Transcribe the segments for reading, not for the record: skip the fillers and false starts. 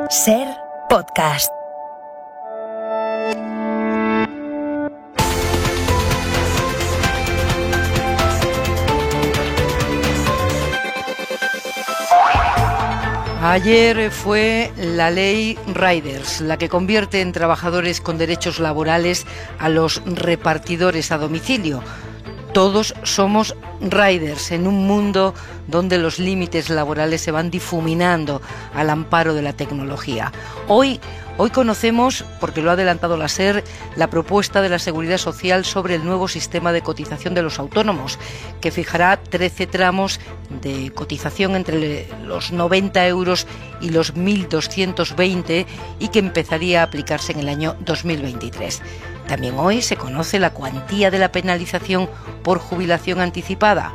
Ser podcast. Ayer fue la ley Riders, la que convierte en trabajadores con derechos laborales a los repartidores a domicilio. Todos somos riders en un mundo donde los límites laborales se van difuminando al amparo de la tecnología. Hoy conocemos, porque lo ha adelantado la SER, la propuesta de la Seguridad Social sobre el nuevo sistema de cotización de los autónomos, que fijará 13 tramos de cotización entre los 90 euros y los 1.220 y que empezaría a aplicarse en el año 2023. También hoy se conoce la cuantía de la penalización por jubilación anticipada.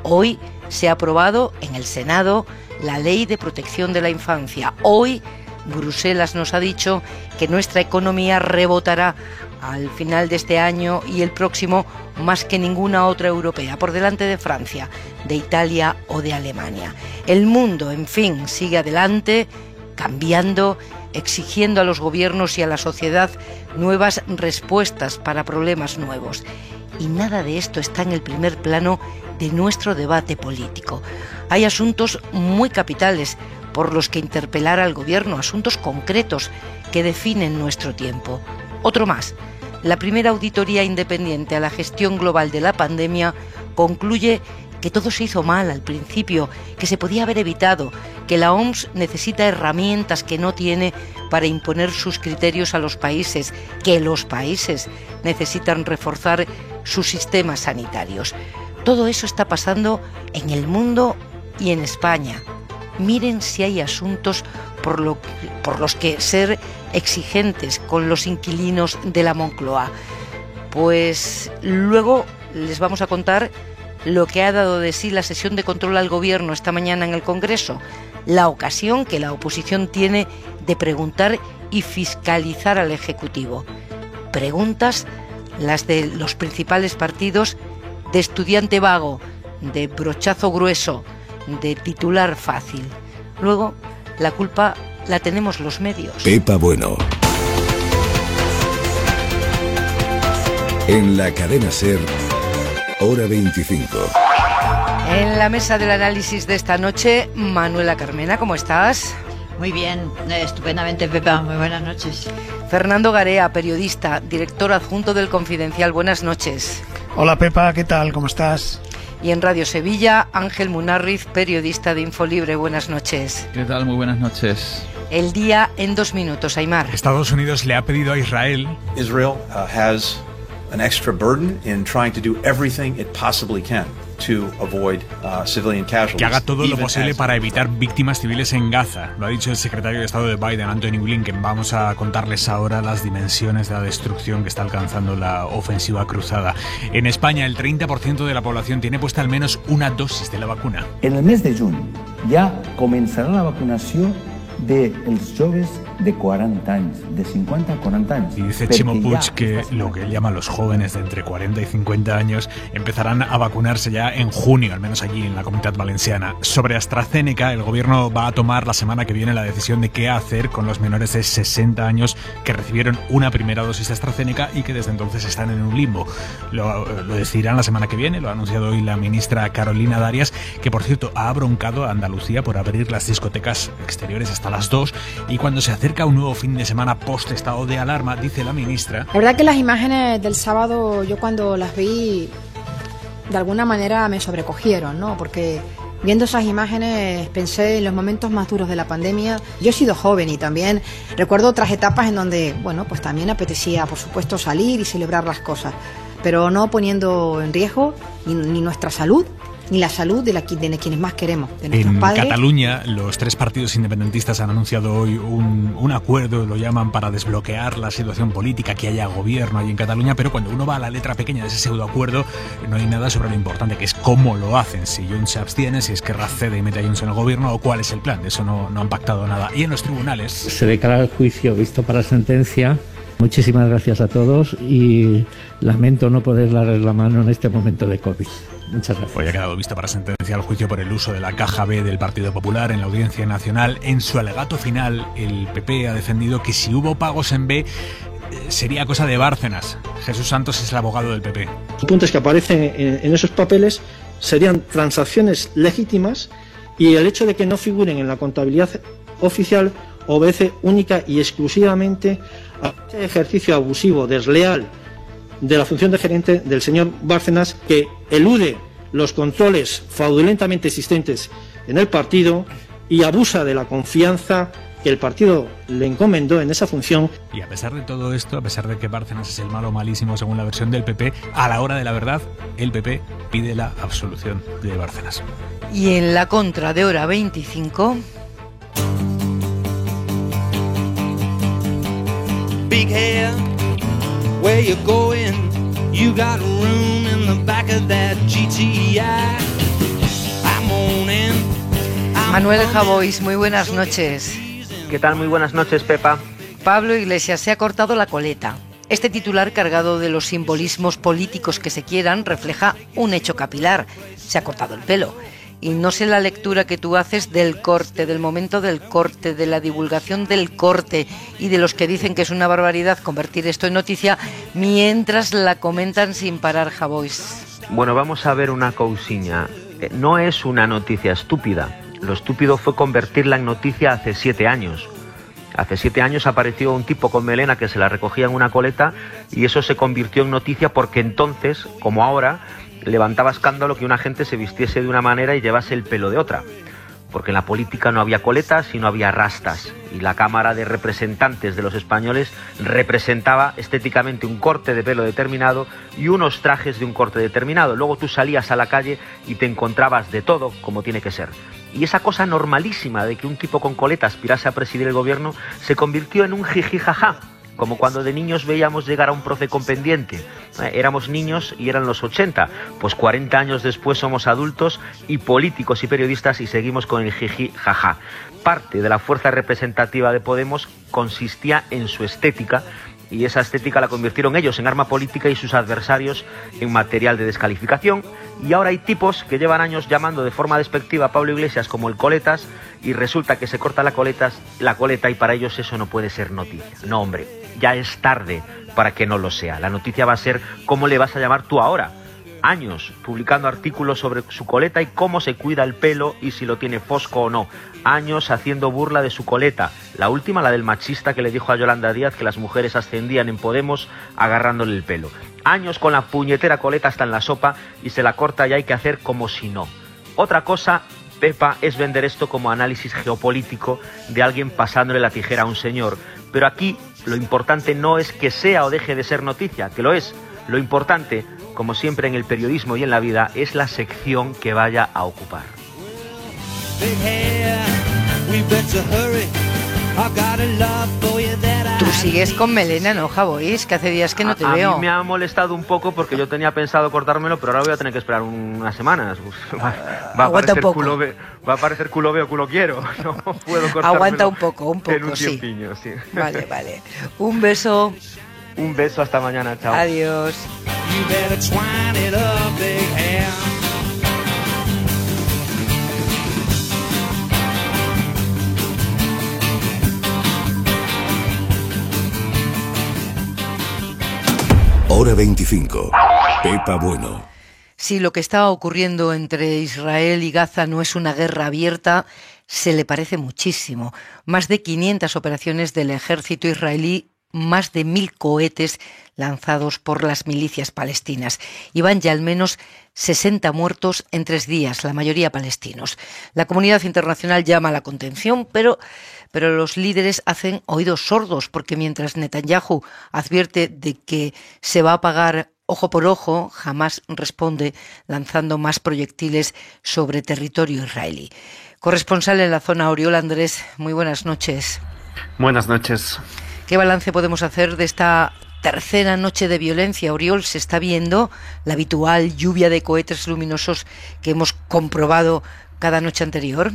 Hoy se ha aprobado en el Senado la Ley de Protección de la Infancia. Hoy Bruselas nos ha dicho que nuestra economía rebotará al final de este año y el próximo más que ninguna otra europea, por delante de Francia, de Italia o de Alemania. El mundo, en fin, sigue adelante, cambiando, exigiendo a los gobiernos y a la sociedad nuevas respuestas para problemas nuevos. Y nada de esto está en el primer plano de nuestro debate político. Hay asuntos muy capitales por los que interpelar al gobierno, asuntos concretos que definen nuestro tiempo. Otro más. La primera auditoría independiente a la gestión global de la pandemia concluye que todo se hizo mal al principio, que se podía haber evitado, que la OMS necesita herramientas que no tiene para imponer sus criterios a los países, que los países necesitan reforzar sus sistemas sanitarios. Todo eso está pasando en el mundo y en España. Miren si hay asuntos por los que ser exigentes con los inquilinos de la Moncloa. Pues luego les vamos a contar lo que ha dado de sí la sesión de control al gobierno esta mañana en el Congreso, la ocasión que la oposición tiene de preguntar y fiscalizar al Ejecutivo. Preguntas, las de los principales partidos, de estudiante vago, de brochazo grueso, de titular fácil. Luego, la culpa la tenemos los medios. Pepa Bueno. En la cadena SER, hora 25. En la mesa del análisis de esta noche, Manuela Carmena, ¿cómo estás? Muy bien, estupendamente, Pepa. Muy buenas noches. Fernando Garea, periodista, director adjunto del Confidencial. Buenas noches. Hola, Pepa, ¿qué tal? ¿Cómo estás? Y en Radio Sevilla, Ángel Munarriz, periodista de Infolibre. Buenas noches. ¿Qué tal? Muy buenas noches. El día en 2 minutos, Aimar. Estados Unidos le ha pedido a Israel has an extra burden in trying to do everything it possibly can to avoid civilian casualties. Que haga todo lo posible para evitar víctimas civiles en Gaza. Lo ha dicho el secretario de Estado de Biden, Anthony Blinken. Vamos a contarles ahora las dimensiones de la destrucción que está alcanzando la ofensiva cruzada. En España, el 30% de la población tiene puesta al menos una dosis de la vacuna. En el mes de junio ya comenzará la vacunación dels joves de 40 años, de 50 a 40 años. Y dice Chimo Puig que lo que él llama los jóvenes de entre 40 y 50 años empezarán a vacunarse ya en junio, al menos allí en la Comunidad Valenciana. Sobre AstraZeneca, el gobierno va a tomar la semana que viene la decisión de qué hacer con los menores de 60 años que recibieron una primera dosis de AstraZeneca y que desde entonces están en un limbo. Lo decidirán la semana que viene, lo ha anunciado hoy la ministra Carolina Darias, que por cierto ha broncado a Andalucía por abrir las discotecas exteriores hasta las 2, y cuando se acerca un nuevo fin de semana post estado de alarma, dice la ministra. La verdad que las imágenes del sábado, yo cuando las vi, de alguna manera me sobrecogieron, ¿no? Porque viendo esas imágenes pensé en los momentos más duros de la pandemia. Yo he sido joven y también recuerdo otras etapas en donde, bueno, pues también apetecía, por supuesto, salir y celebrar las cosas, pero no poniendo en riesgo ni nuestra salud, ni la salud de quienes más queremos, de nuestros padres. En Cataluña, los 3 partidos independentistas han anunciado hoy un acuerdo, lo llaman, para desbloquear la situación política, que haya gobierno allí en Cataluña, pero cuando uno va a la letra pequeña de ese pseudoacuerdo, no hay nada sobre lo importante, que es cómo lo hacen, si Junts se abstiene, si Esquerra cede y mete a Junts en el gobierno, o cuál es el plan. De eso no han pactado nada. Y en los tribunales se declara el juicio visto para sentencia. Muchísimas gracias a todos y lamento no poder darles la mano en este momento de COVID. Muchas gracias. Hoy ha quedado visto para sentenciar el juicio por el uso de la caja B del Partido Popular en la Audiencia Nacional. En su alegato final, el PP ha defendido que si hubo pagos en B, sería cosa de Bárcenas. Jesús Santos es el abogado del PP. Los puntos que aparecen en esos papeles serían transacciones legítimas y el hecho de que no figuren en la contabilidad oficial obedece única y exclusivamente a ese ejercicio abusivo, desleal de la función de gerente del señor Bárcenas, que elude los controles fraudulentamente existentes en el partido y abusa de la confianza que el partido le encomendó en esa función. Y a pesar de todo esto, a pesar de que Bárcenas es el malo malísimo según la versión del PP, a la hora de la verdad, el PP pide la absolución de Bárcenas. Y en la contra de Hora 25... Big hair, where you going? You got room in the back of that GTI. I'm on in. Manuel Javois, muy buenas noches. ¿Qué tal? Muy buenas noches, Pepa. Pablo Iglesias se ha cortado la coleta. Este titular, cargado de los simbolismos políticos que se quieran, refleja un hecho capilar. Se ha cortado el pelo. Y no sé la lectura que tú haces del corte, del momento del corte, de la divulgación del corte y de los que dicen que es una barbaridad convertir esto en noticia mientras la comentan sin parar, Javois. Bueno, vamos a ver una cousiña. No es una noticia estúpida. Lo estúpido fue convertirla en noticia hace 7 años. Hace 7 años apareció un tipo con melena que se la recogía en una coleta y eso se convirtió en noticia porque entonces, como ahora, levantaba escándalo que una gente se vistiese de una manera y llevase el pelo de otra. Porque en la política no había coletas y no había rastas. Y la Cámara de Representantes de los españoles representaba estéticamente un corte de pelo determinado y unos trajes de un corte determinado. Luego tú salías a la calle y te encontrabas de todo como tiene que ser. Y esa cosa normalísima de que un tipo con coleta aspirase a presidir el gobierno se convirtió en un jiji jaja. Como cuando de niños veíamos llegar a un profe con pendiente. Éramos niños y eran los 80. Pues 40 años después somos adultos y políticos y periodistas y seguimos con el jiji jaja. Parte de la fuerza representativa de Podemos consistía en su estética y esa estética la convirtieron ellos en arma política y sus adversarios en material de descalificación. Y ahora hay tipos que llevan años llamando de forma despectiva a Pablo Iglesias como el coletas y resulta que se corta la coleta y para ellos eso no puede ser noticia. No, hombre, ya es tarde para que no lo sea. La noticia va a ser cómo le vas a llamar tú ahora. Años publicando artículos sobre su coleta y cómo se cuida el pelo y si lo tiene fosco o no. Años haciendo burla de su coleta. La última, la del machista que le dijo a Yolanda Díaz que las mujeres ascendían en Podemos agarrándole el pelo. Años con la puñetera coleta hasta en la sopa y se la corta y hay que hacer como si no. Otra cosa, Pepa, es vender esto como análisis geopolítico de alguien pasándole la tijera a un señor. Pero aquí lo importante no es que sea o deje de ser noticia, que lo es. Lo importante, como siempre en el periodismo y en la vida, es la sección que vaya a ocupar. Tú sigues con melena, ¿no, Javois? Que hace días que no te veo. A mí me ha molestado un poco porque yo tenía pensado cortármelo, pero ahora voy a tener que esperar unas semanas. Aguanta un poco. Va a parecer culo veo, culo quiero. No puedo cortármelo. Aguanta un poco, en un tiempillo, sí. Vale. Un beso. Un beso, hasta mañana, chao. Adiós. Hora 25. Pepa Bueno. Si lo que está ocurriendo entre Israel y Gaza no es una guerra abierta, se le parece muchísimo. Más de 500 operaciones del ejército israelí, más de 1000 cohetes lanzados por las milicias palestinas. Y van ya al menos 60 muertos en 3 días, la mayoría palestinos. La comunidad internacional llama a la contención, pero los líderes hacen oídos sordos, porque mientras Netanyahu advierte de que se va a pagar ojo por ojo, jamás responde lanzando más proyectiles sobre territorio israelí. Corresponsal en la zona, Oriol Andrés, muy buenas noches. Buenas noches. ¿Qué balance podemos hacer de esta tercera noche de violencia? Oriol, ¿se está viendo la habitual lluvia de cohetes luminosos que hemos comprobado cada noche anterior?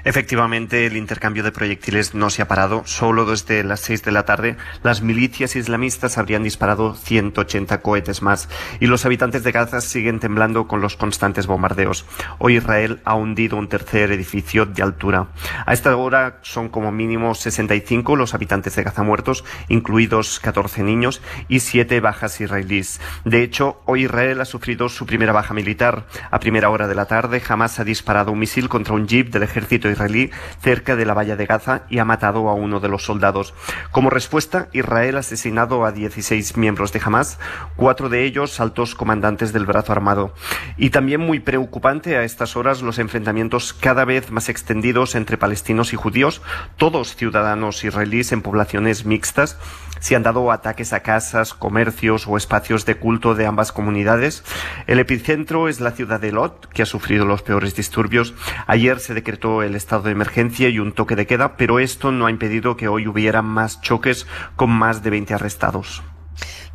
Efectivamente, el intercambio de proyectiles no se ha parado. Solo desde las 6 de la tarde las milicias islamistas habrían disparado 180 cohetes más y los habitantes de Gaza siguen temblando con los constantes bombardeos. Hoy Israel ha hundido un tercer edificio de altura. A esta hora son como mínimo 65 los habitantes de Gaza muertos, incluidos 14 niños y 7 bajas israelíes. De hecho, hoy Israel ha sufrido su primera baja militar. A primera hora de la tarde, Hamas ha disparado un misil contra un jeep del ejército israelí cerca de la valla de Gaza y ha matado a uno de los soldados. Como respuesta, Israel ha asesinado a 16 miembros de Hamas, 4 de ellos altos comandantes del brazo armado. Y también muy preocupante a estas horas los enfrentamientos cada vez más extendidos entre palestinos y judíos, todos ciudadanos israelíes en poblaciones mixtas. Se han dado ataques a casas, comercios o espacios de culto de ambas comunidades. El epicentro es la ciudad de Lot, que ha sufrido los peores disturbios. Ayer se decretó el estado de emergencia y un toque de queda, pero esto no ha impedido que hoy hubiera más choques con más de 20 arrestados.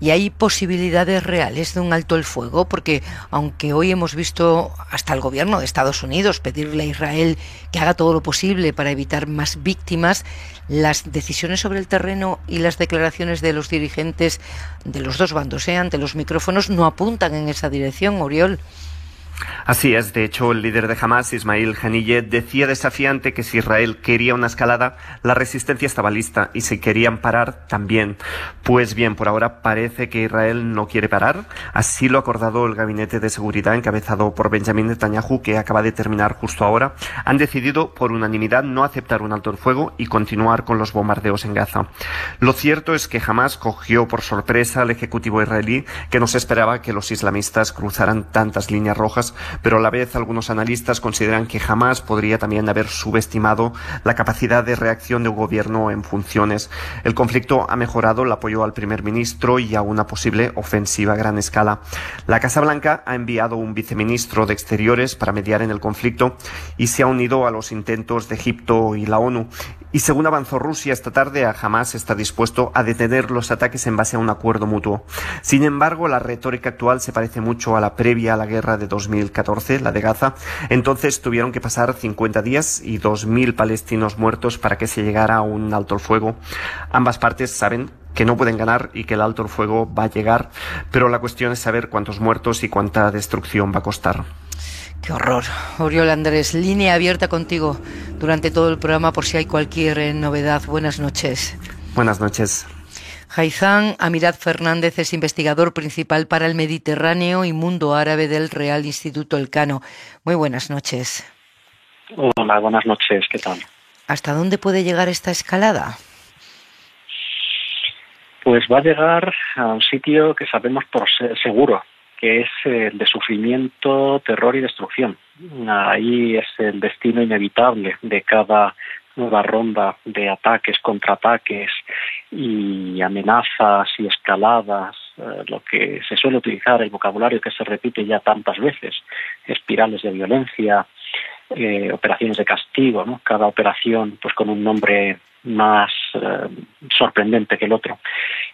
¿Y hay posibilidades reales de un alto el fuego? Porque aunque hoy hemos visto hasta el gobierno de Estados Unidos pedirle a Israel que haga todo lo posible para evitar más víctimas, las decisiones sobre el terreno y las declaraciones de los dirigentes de los dos bandos ante los micrófonos no apuntan en esa dirección, Oriol. Así es, de hecho, el líder de Hamas, Ismail Haniyeh, decía desafiante que si Israel quería una escalada, la resistencia estaba lista y si querían parar, también. Pues bien, por ahora parece que Israel no quiere parar. Así lo ha acordado el Gabinete de Seguridad encabezado por Benjamin Netanyahu, que acaba de terminar justo ahora. Han decidido por unanimidad no aceptar un alto el fuego y continuar con los bombardeos en Gaza. Lo cierto es que Hamas cogió por sorpresa al ejecutivo israelí, que no se esperaba que los islamistas cruzaran tantas líneas rojas, pero a la vez algunos analistas consideran que Hamas podría también haber subestimado la capacidad de reacción de un gobierno en funciones. El conflicto ha mejorado el apoyo al primer ministro y a una posible ofensiva a gran escala. La Casa Blanca ha enviado un viceministro de Exteriores para mediar en el conflicto y se ha unido a los intentos de Egipto y la ONU. Y según avanzó Rusia esta tarde, Hamas está dispuesto a detener los ataques en base a un acuerdo mutuo. Sin embargo, la retórica actual se parece mucho a la previa a la guerra de 2014, la de Gaza. Entonces tuvieron que pasar 50 días y 2.000 palestinos muertos para que se llegara a un alto el fuego. Ambas partes saben que no pueden ganar y que el alto el fuego va a llegar, pero la cuestión es saber cuántos muertos y cuánta destrucción va a costar. ¡Qué horror! Oriol Andrés, línea abierta contigo durante todo el programa por si hay cualquier novedad. Buenas noches. Buenas noches. Haitham Amirat Fernández es investigador principal para el Mediterráneo y Mundo Árabe del Real Instituto Elcano. Muy buenas noches. Hola, buenas noches. ¿Qué tal? ¿Hasta dónde puede llegar esta escalada? Pues va a llegar a un sitio que sabemos por seguro, que es el de sufrimiento, terror y destrucción. Ahí es el destino inevitable de cada nueva ronda de ataques, contraataques y amenazas y escaladas, lo que se suele utilizar, el vocabulario que se repite ya tantas veces, espirales de violencia, operaciones de castigo, ¿no? Cada operación pues con un nombre más sorprendente que el otro.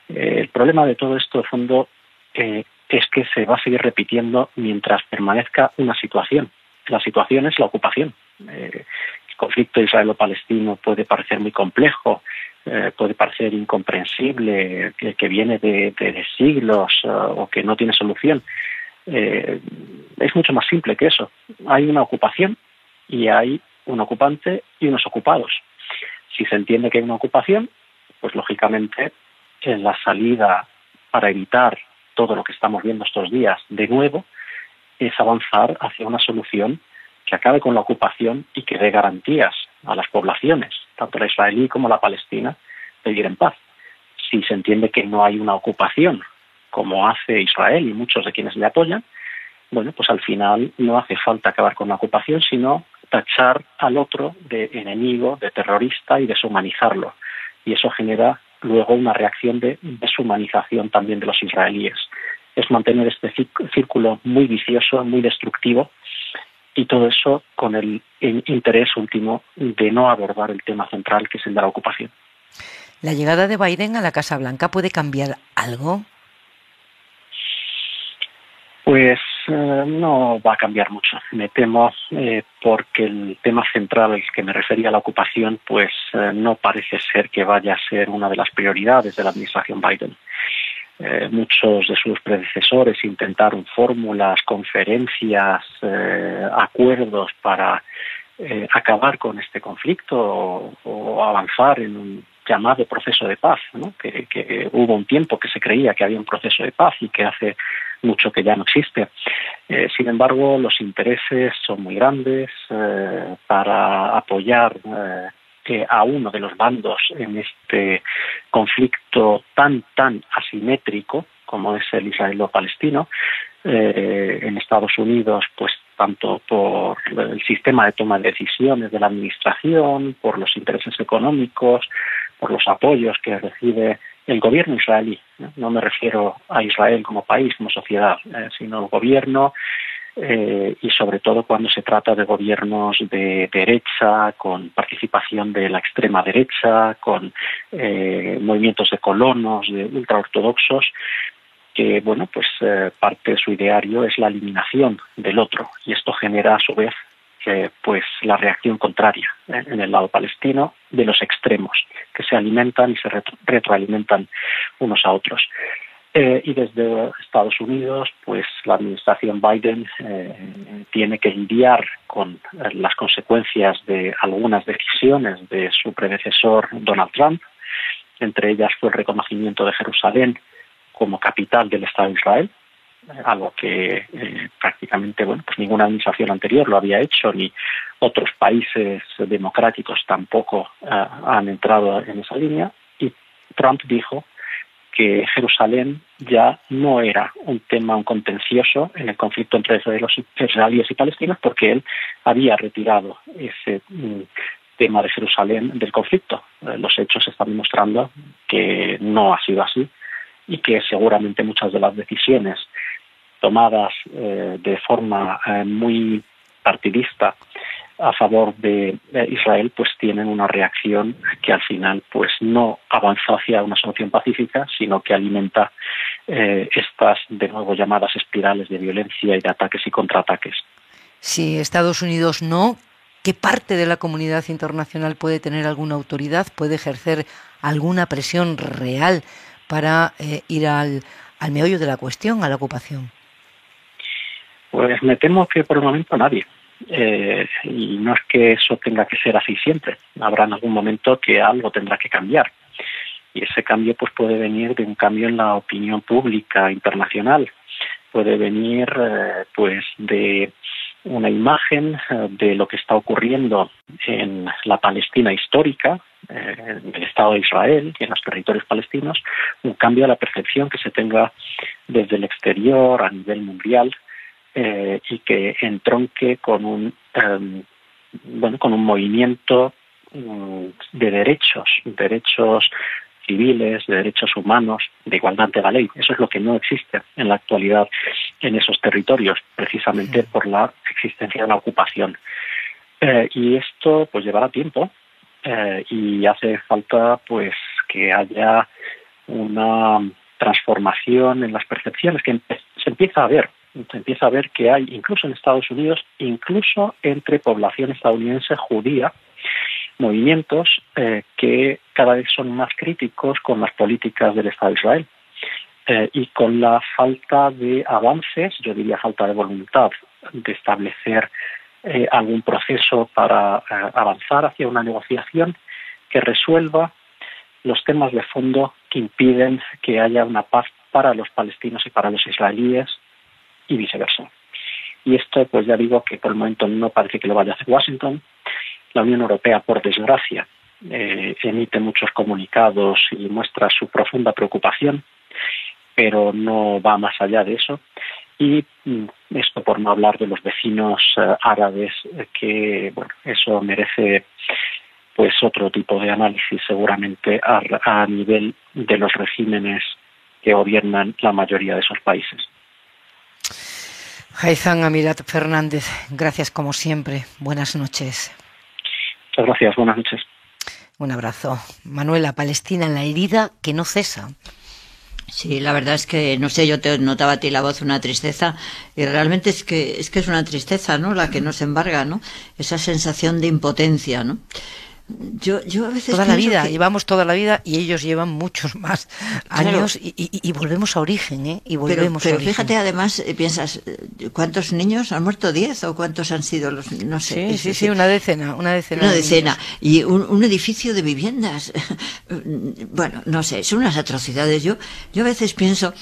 El problema de todo esto, de fondo, es que se va a seguir repitiendo mientras permanezca una situación. La situación es la ocupación. El conflicto israelo-palestino puede parecer muy complejo, puede parecer incomprensible, que viene de siglos o que no tiene solución. Es mucho más simple que eso. Hay una ocupación y hay un ocupante y unos ocupados. Si se entiende que hay una ocupación, pues lógicamente en la salida para evitar todo lo que estamos viendo estos días de nuevo es avanzar hacia una solución que acabe con la ocupación y que dé garantías a las poblaciones, tanto la israelí como la palestina, de vivir en paz. Si se entiende que no hay una ocupación, como hace Israel y muchos de quienes le apoyan, bueno, pues al final no hace falta acabar con la ocupación, sino tachar al otro de enemigo, de terrorista y deshumanizarlo. Y eso genera luego una reacción de deshumanización también de los israelíes. Es mantener este círculo muy vicioso, muy destructivo, y todo eso con el interés último de no abordar el tema central, que es el de la ocupación. ¿La llegada de Biden a la Casa Blanca puede cambiar algo? Pues no va a cambiar mucho, me temo, porque el tema central al que me refería, la ocupación, pues no parece ser que vaya a ser una de las prioridades de la administración Biden. Muchos de sus predecesores intentaron fórmulas, conferencias, acuerdos para acabar con este conflicto o avanzar en un llamado proceso de paz, ¿no? Que hubo un tiempo que se creía que había un proceso de paz y que hace mucho que ya no existe. Sin embargo, los intereses son muy grandes para apoyar a uno de los bandos en este conflicto tan asimétrico como es el israelo-palestino. En Estados Unidos, pues tanto por el sistema de toma de decisiones de la administración, por los intereses económicos, por los apoyos que recibe el gobierno israelí. No me refiero a Israel como país, como sociedad, sino el gobierno, y sobre todo cuando se trata de gobiernos de derecha, con participación de la extrema derecha, con movimientos de colonos, de ultraortodoxos, que bueno, pues parte de su ideario es la eliminación del otro, y esto genera a su vez pues la reacción contraria en el lado palestino de los extremos, que se alimentan y se retroalimentan unos a otros. Y desde Estados Unidos, pues la administración Biden tiene que lidiar con las consecuencias de algunas decisiones de su predecesor Donald Trump. Entre ellas fue el reconocimiento de Jerusalén como capital del Estado de Israel, algo que prácticamente pues ninguna administración anterior lo había hecho, ni otros países democráticos tampoco han entrado en esa línea. Y Trump dijo que Jerusalén ya no era un contencioso en el conflicto entre los israelíes y palestinos, porque él había retirado ese tema de Jerusalén del conflicto. Los hechos están demostrando que no ha sido así, y que seguramente muchas de las decisiones tomadas de forma muy partidista a favor de Israel, pues tienen una reacción que al final pues no avanza hacia una solución pacífica, sino que alimenta estas de nuevo llamadas espirales de violencia y de ataques y contraataques. Si Estados Unidos no, ¿qué parte de la comunidad internacional puede tener alguna autoridad, puede ejercer alguna presión real para ir al meollo de la cuestión, a la ocupación? Pues me temo que por el momento nadie. Y no es que eso tenga que ser así siempre. Habrá en algún momento que algo tendrá que cambiar. Y ese cambio pues puede venir de un cambio en la opinión pública internacional. Puede venir pues de una imagen de lo que está ocurriendo en la Palestina histórica, en el Estado de Israel y en los territorios palestinos, un cambio a la percepción que se tenga desde el exterior a nivel mundial, y que entronque con un movimiento de derechos civiles, de derechos humanos, de igualdad ante la ley. Eso es lo que no existe en la actualidad en esos territorios, precisamente por la existencia de la ocupación. Y esto pues llevará tiempo, y hace falta pues que haya una transformación en las percepciones que se empieza a ver que hay, incluso en Estados Unidos, incluso entre población estadounidense judía, movimientos que cada vez son más críticos con las políticas del Estado de Israel, y con la falta de avances, yo diría falta de voluntad de establecer algún proceso para avanzar hacia una negociación que resuelva los temas de fondo que impiden que haya una paz para los palestinos y para los israelíes, y viceversa. Y esto, pues ya digo que por el momento no parece que lo vaya a hacer Washington. La Unión Europea, por desgracia, emite muchos comunicados y muestra su profunda preocupación, pero no va más allá de eso. Y esto por no hablar de los vecinos árabes, que bueno, eso merece pues otro tipo de análisis seguramente a nivel de los regímenes que gobiernan la mayoría de esos países. Haitham Amirat Fernández, gracias como siempre. Buenas noches. Muchas gracias, buenas noches. Un abrazo. Manuela, Palestina, la herida que no cesa. Sí, la verdad es que, no sé, yo te notaba a ti la voz una tristeza, y realmente es que es una tristeza, ¿no?, la que nos embarga, ¿no?, esa sensación de impotencia, ¿no? Yo a veces toda la vida, que... llevamos toda la vida y ellos llevan muchos más años, claro. y volvemos a origen, ¿eh? Y volvemos pero a origen. Fíjate, además, piensas, ¿cuántos niños han muerto? ¿10 o cuántos han sido los? No sé. Sí, una decena. Una decena. Y un edificio de viviendas. Bueno, no sé, son unas atrocidades. Yo a veces pienso,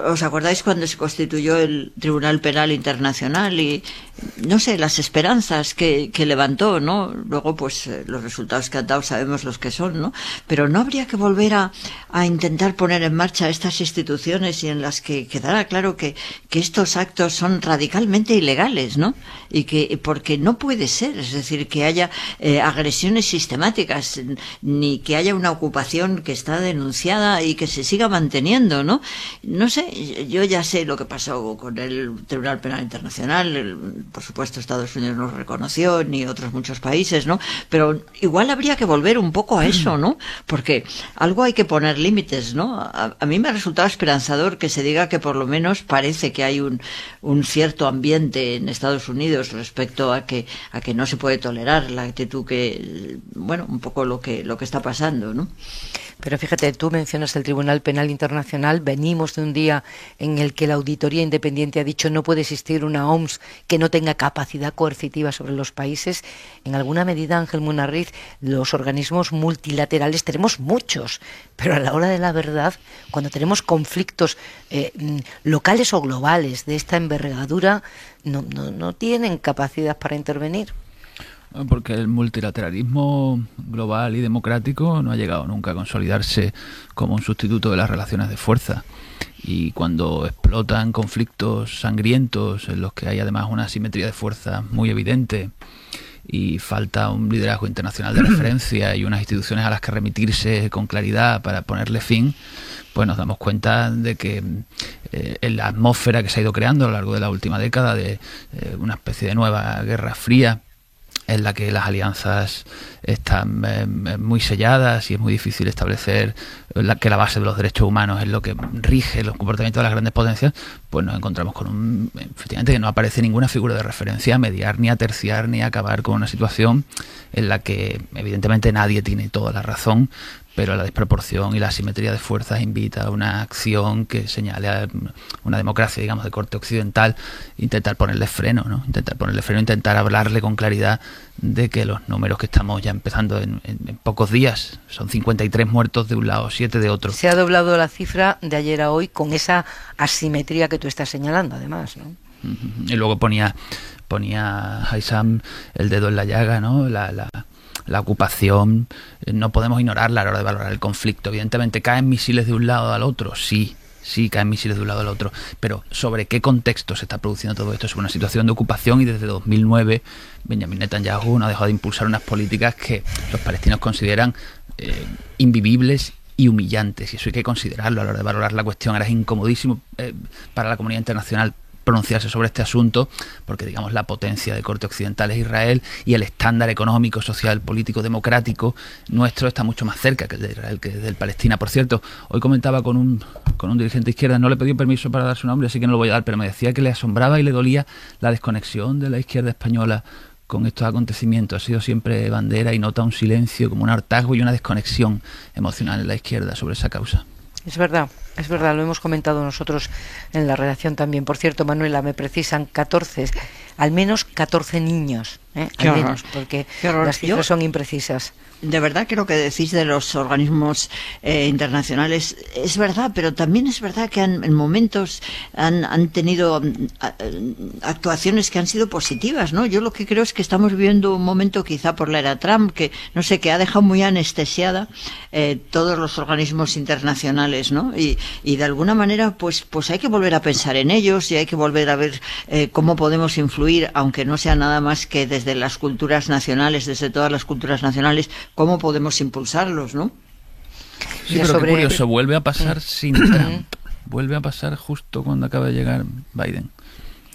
¿os acordáis cuando se constituyó el Tribunal Penal Internacional? Y, no sé, las esperanzas que levantó, ¿no? Luego, pues, los resultados que han dado sabemos los que son, ¿no? Pero no habría que volver a intentar poner en marcha estas instituciones y en las que quedara claro que estos actos son radicalmente ilegales, ¿no? Y que porque no puede ser, es decir, que haya agresiones sistemáticas, ni que haya una ocupación que está denunciada y que se siga manteniendo, ¿no? No sé, yo ya sé lo que pasó con el Tribunal Penal Internacional, por supuesto Estados Unidos no lo reconoció, ni otros muchos países, ¿no? Pero igual habría que volver un poco a eso, ¿no? Porque algo hay que poner límites, ¿no? A mí me ha resultado esperanzador que se diga que por lo menos parece que hay un cierto ambiente en Estados Unidos respecto a que no se puede tolerar la actitud que, bueno, un poco lo que está pasando, ¿no? Pero fíjate, tú mencionas el Tribunal Penal Internacional, venimos de un día en el que la auditoría independiente ha dicho no puede existir una OMS que no tenga capacidad coercitiva sobre los países. En alguna medida, Ángel Munarriz, los organismos multilaterales tenemos muchos, pero a la hora de la verdad, cuando tenemos conflictos locales o globales de esta envergadura, no tienen capacidad para intervenir. Porque el multilateralismo global y democrático no ha llegado nunca a consolidarse como un sustituto de las relaciones de fuerza. Y cuando explotan conflictos sangrientos en los que hay además una asimetría de fuerza muy evidente y falta un liderazgo internacional de referencia y unas instituciones a las que remitirse con claridad para ponerle fin, pues nos damos cuenta de que en la atmósfera que se ha ido creando a lo largo de la última década de una especie de nueva guerra fría, en la que las alianzas están muy selladas y es muy difícil establecer que la base de los derechos humanos es lo que rige los comportamientos de las grandes potencias, pues nos encontramos con efectivamente que no aparece ninguna figura de referencia a mediar, ni a terciar, ni a acabar con una situación en la que evidentemente nadie tiene toda la razón, pero la desproporción y la asimetría de fuerzas invita a una acción que señale a una democracia, digamos, de corte occidental, intentar ponerle freno, ¿no? Intentar hablarle con claridad de que los números que estamos ya empezando en pocos días, son 53 muertos de un lado, 7 de otro. Se ha doblado la cifra de ayer a hoy con esa asimetría que tú estás señalando, además, ¿no? Y luego ponía Haysam el dedo en la llaga, ¿no? La ocupación, no podemos ignorarla a la hora de valorar el conflicto. Evidentemente, ¿caen misiles de un lado al otro? Sí, caen misiles de un lado al otro. Pero ¿sobre qué contexto se está produciendo todo esto? Sobre una situación de ocupación, y desde 2009 Benjamin Netanyahu no ha dejado de impulsar unas políticas que los palestinos consideran invivibles y humillantes. Y eso hay que considerarlo a la hora de valorar la cuestión. Ahora es incomodísimo para la comunidad internacional pronunciarse sobre este asunto, porque digamos la potencia de corte occidental es Israel y el estándar económico, social, político, democrático nuestro está mucho más cerca que el de Israel, que el de Palestina. Por cierto, hoy comentaba con un dirigente de izquierda, no le pedí permiso para dar su nombre, así que no lo voy a dar, pero me decía que le asombraba y le dolía la desconexión de la izquierda española con estos acontecimientos. Ha sido siempre bandera y nota un silencio, como un hartazgo y una desconexión emocional en la izquierda sobre esa causa. Es verdad, lo hemos comentado nosotros en la redacción también. Por cierto, Manuela, me precisan al menos 14 niños, al menos, porque las cifras son imprecisas. De verdad que lo que decís de los organismos internacionales es verdad, pero también es verdad que en momentos han tenido actuaciones que han sido positivas, ¿no? Yo lo que creo es que estamos viviendo un momento, quizá por la era Trump, que no sé, que ha dejado muy anestesiada todos los organismos internacionales, ¿no? Y de alguna manera pues hay que volver a pensar en ellos y hay que volver a ver cómo podemos influir, aunque no sea nada más que desde las culturas nacionales, desde todas las culturas nacionales, cómo podemos impulsarlos, ¿no? Sí, pero qué curioso, vuelve a pasar sin Trump. Vuelve a pasar justo cuando acaba de llegar Biden.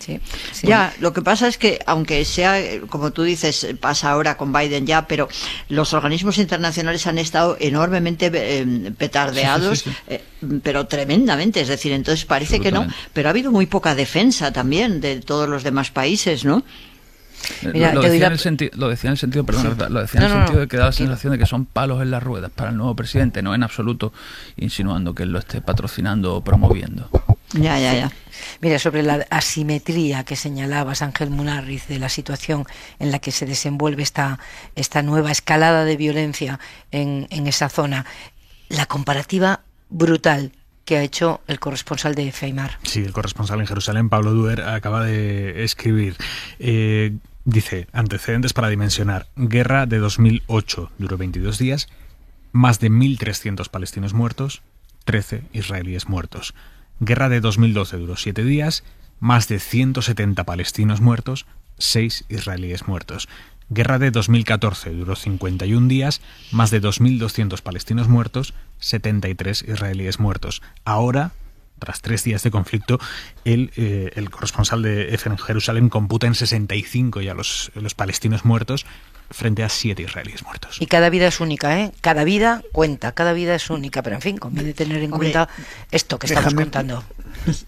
Sí. Ya, lo que pasa es que, aunque sea, como tú dices, pasa ahora con Biden ya, pero los organismos internacionales han estado enormemente petardeados, pero tremendamente, es decir, entonces parece que no, pero ha habido muy poca defensa también de todos los demás países, ¿no? Mira, lo decía en el sentido de que da la sensación de que son palos en las ruedas para el nuevo presidente, no en absoluto insinuando que él lo esté patrocinando o promoviendo. Ya. Mira, sobre la asimetría que señalabas, Ángel Munarriz, de la situación en la que se desenvuelve esta nueva escalada de violencia en esa zona, la comparativa brutal que ha hecho el corresponsal de Feimar. Sí, el corresponsal en Jerusalén, Pablo Duer, acaba de escribir. Dice, antecedentes para dimensionar. Guerra de 2008, duró 22 días, más de 1.300 palestinos muertos, 13 israelíes muertos. Guerra de 2012 duró 7 días, más de 170 palestinos muertos, 6 israelíes muertos. Guerra de 2014 duró 51 días, más de 2.200 palestinos muertos, 73 israelíes muertos. Ahora, tras 3 días de conflicto, el corresponsal de EFE en Jerusalén computa en 65 ya los palestinos muertos frente a 7 israelíes muertos. Y cada vida es única, ¿eh? Cada vida cuenta, cada vida es única, pero en fin, conviene tener en cuenta esto que estamos contando.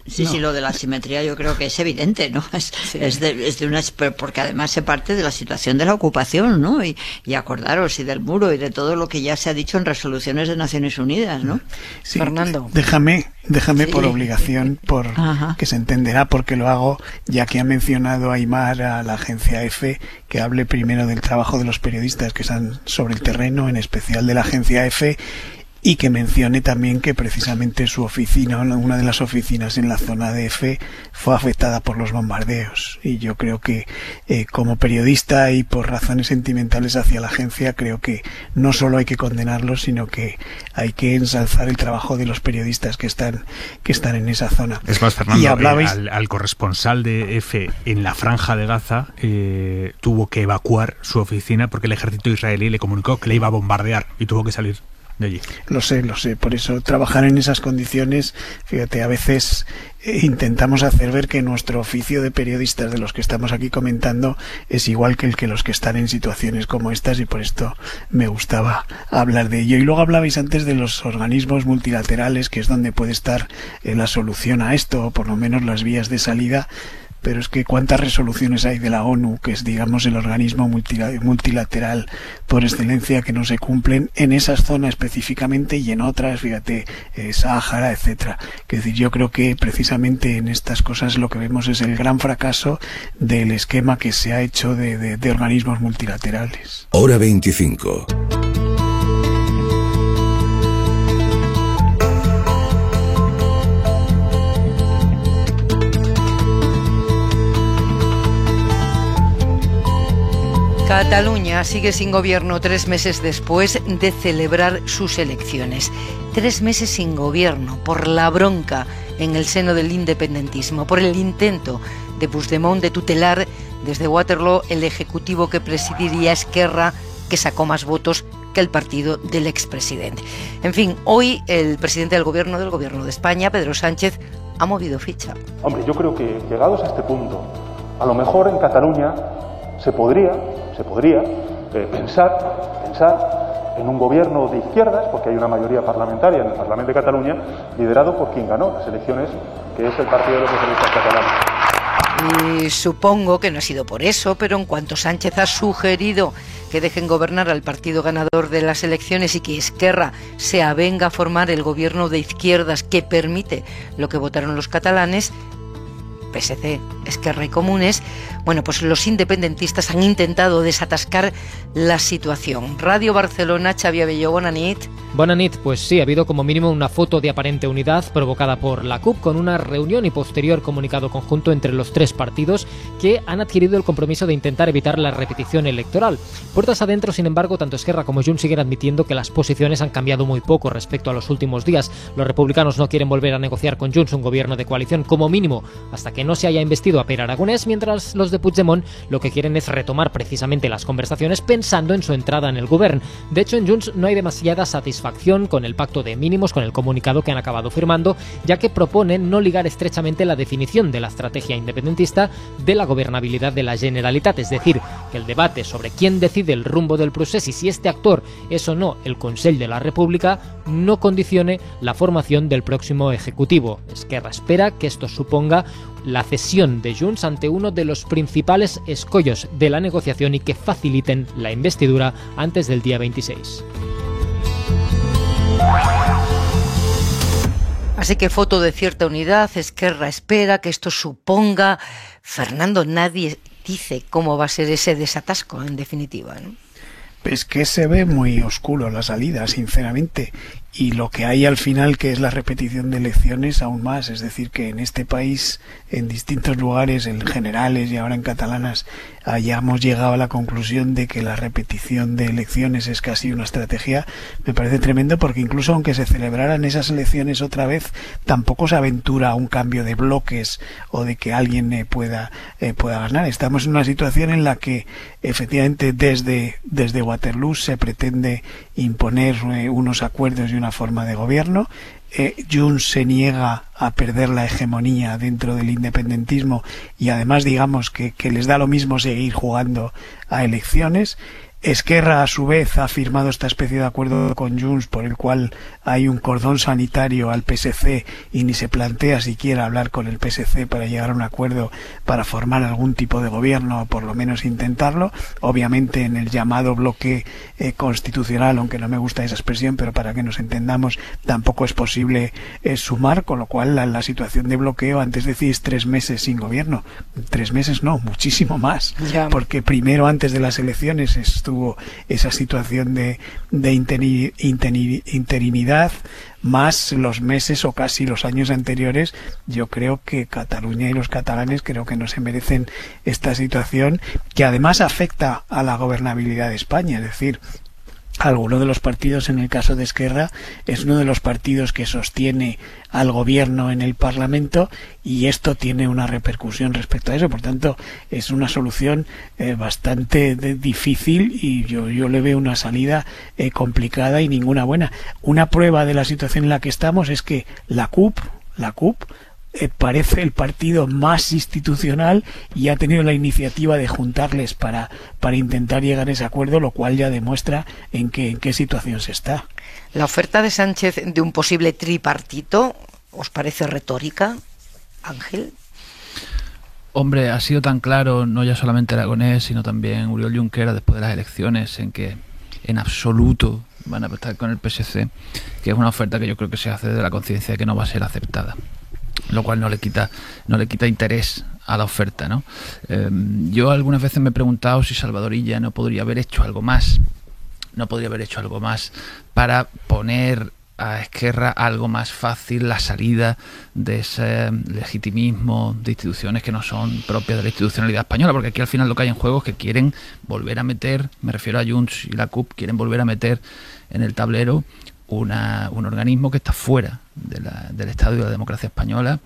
Sí, lo de la asimetría yo creo que es evidente, ¿no? Es de una, porque además se parte de la situación de la ocupación, ¿no? Y acordaros, y del muro, y de todo lo que ya se ha dicho en resoluciones de Naciones Unidas, ¿no? Sí, Fernando. Déjame por obligación, que se entenderá porque lo hago, ya que ha mencionado Aimar a la agencia EFE, que hable primero del trabajo de los periodistas que están sobre el terreno, en especial de la agencia EFE, y que mencione también que precisamente su oficina, una de las oficinas en la zona de EFE, fue afectada por los bombardeos. Y yo creo que como periodista y por razones sentimentales hacia la agencia, creo que no solo hay que condenarlos, sino que hay que ensalzar el trabajo de los periodistas que están en esa zona. Es más, Fernando, al corresponsal de EFE en la Franja de Gaza tuvo que evacuar su oficina porque el ejército israelí le comunicó que le iba a bombardear y tuvo que salir de allí. Lo sé, por eso trabajar en esas condiciones, fíjate, a veces intentamos hacer ver que nuestro oficio de periodistas de los que estamos aquí comentando es igual que el que los que están en situaciones como estas, y por esto me gustaba hablar de ello. Y luego hablabais antes de los organismos multilaterales, que es donde puede estar la solución a esto, o por lo menos las vías de salida. Pero es que cuántas resoluciones hay de la ONU, que es, digamos, el organismo multilateral por excelencia, que no se cumplen en esas zonas específicamente, y en otras, fíjate, Sáhara, etcétera. Es decir, yo creo que precisamente en estas cosas lo que vemos es el gran fracaso del esquema que se ha hecho de organismos multilaterales. Hora 25. Cataluña sigue sin gobierno 3 meses después de celebrar sus elecciones. 3 meses sin gobierno por la bronca en el seno del independentismo, por el intento de Puigdemont de tutelar desde Waterloo el ejecutivo que presidiría Esquerra, que sacó más votos que el partido del expresidente. En fin, hoy el presidente del gobierno de España, Pedro Sánchez, ha movido ficha. Hombre, yo creo que llegados a este punto, a lo mejor en Cataluña se podría pensar en un gobierno de izquierdas, porque hay una mayoría parlamentaria en el Parlamento de Cataluña, liderado por quien ganó las elecciones, que es el Partido de los Socialistas Catalanes. Y supongo que no ha sido por eso, pero en cuanto Sánchez ha sugerido que dejen gobernar al partido ganador de las elecciones y que Esquerra se avenga a formar el gobierno de izquierdas que permite lo que votaron los catalanes, PSC, Esquerra y Comunes, bueno, pues los independentistas han intentado desatascar la situación. Radio Barcelona, Xavi Abelló, bona nit. Bona nit, pues sí, ha habido como mínimo una foto de aparente unidad provocada por la CUP con una reunión y posterior comunicado conjunto entre los 3 partidos que han adquirido el compromiso de intentar evitar la repetición electoral. Puertas adentro, sin embargo, tanto Esquerra como Junts siguen admitiendo que las posiciones han cambiado muy poco respecto a los últimos días. Los republicanos no quieren volver a negociar con Junts un gobierno de coalición como mínimo hasta que no se haya investido a Pere Aragonès, mientras los los de Puigdemont lo que quieren es retomar precisamente las conversaciones pensando en su entrada en el govern. De hecho, en Junts no hay demasiada satisfacción con el pacto de mínimos, con el comunicado que han acabado firmando, ya que proponen no ligar estrechamente la definición de la estrategia independentista de la gobernabilidad de la Generalitat, es decir, que el debate sobre quién decide el rumbo del procés y si este actor es o no el Consell de la República no condicione la formación del próximo Ejecutivo. Esquerra espera que esto suponga la cesión de Junts ante uno de los principales escollos de la negociación y que faciliten la investidura antes del día 26. Así que foto de cierta unidad, Esquerra espera que esto suponga... Fernando, nadie dice cómo va a ser ese desatasco, en definitiva, ¿no? Es que se ve muy oscuro la salida, sinceramente, y lo que hay al final, que es la repetición de elecciones, aún más. Es decir, que en este país, en distintos lugares, en generales y ahora en catalanas, hayamos llegado a la conclusión de que la repetición de elecciones es casi una estrategia, me parece tremendo, porque incluso aunque se celebraran esas elecciones otra vez, tampoco se aventura un cambio de bloques o de que alguien pueda ganar. Estamos en una situación en la que efectivamente desde Waterloo se pretende imponer unos acuerdos y una forma de gobierno. Junts se niega a perder la hegemonía dentro del independentismo y además digamos que les da lo mismo seguir jugando a elecciones. Esquerra, a su vez, ha firmado esta especie de acuerdo con Junts por el cual hay un cordón sanitario al PSC y ni se plantea siquiera hablar con el PSC para llegar a un acuerdo para formar algún tipo de gobierno o por lo menos intentarlo. Obviamente en el llamado bloque constitucional, aunque no me gusta esa expresión, pero para que nos entendamos, tampoco es posible sumar, con lo cual la situación de bloqueo, antes decís 3 meses sin gobierno, 3 meses no, muchísimo más, porque primero antes de las elecciones estuvo esa situación de interinidad, más los meses o casi los años anteriores. Yo creo que Cataluña y los catalanes creo que no se merecen esta situación, que además afecta a la gobernabilidad de España. Es decir, alguno de los partidos, en el caso de Esquerra, es uno de los partidos que sostiene al gobierno en el Parlamento, y esto tiene una repercusión respecto a eso. Por tanto, es una solución bastante difícil, y yo le veo una salida complicada y ninguna buena. Una prueba de la situación en la que estamos es que la CUP parece el partido más institucional y ha tenido la iniciativa de juntarles para intentar llegar a ese acuerdo, lo cual ya demuestra en qué situación se está. ¿La oferta de Sánchez de un posible tripartito os parece retórica, Ángel? Hombre, ha sido tan claro, no ya solamente Aragonés, sino también Oriol Junqueras después de las elecciones, en que en absoluto van a estar con el PSC, que es una oferta que yo creo que se hace desde la conciencia de que no va a ser aceptada, lo cual no le quita interés a la oferta, ¿no? Yo algunas veces me he preguntado si Salvador Illa no podría haber hecho algo más para poner a Esquerra algo más fácil la salida de ese legitimismo de instituciones que no son propias de la institucionalidad española, porque aquí al final lo que hay en juego es que quieren volver a meter, me refiero a Junts y la CUP, quieren volver a meter en el tablero un organismo que está fuera del Estado y de la democracia española,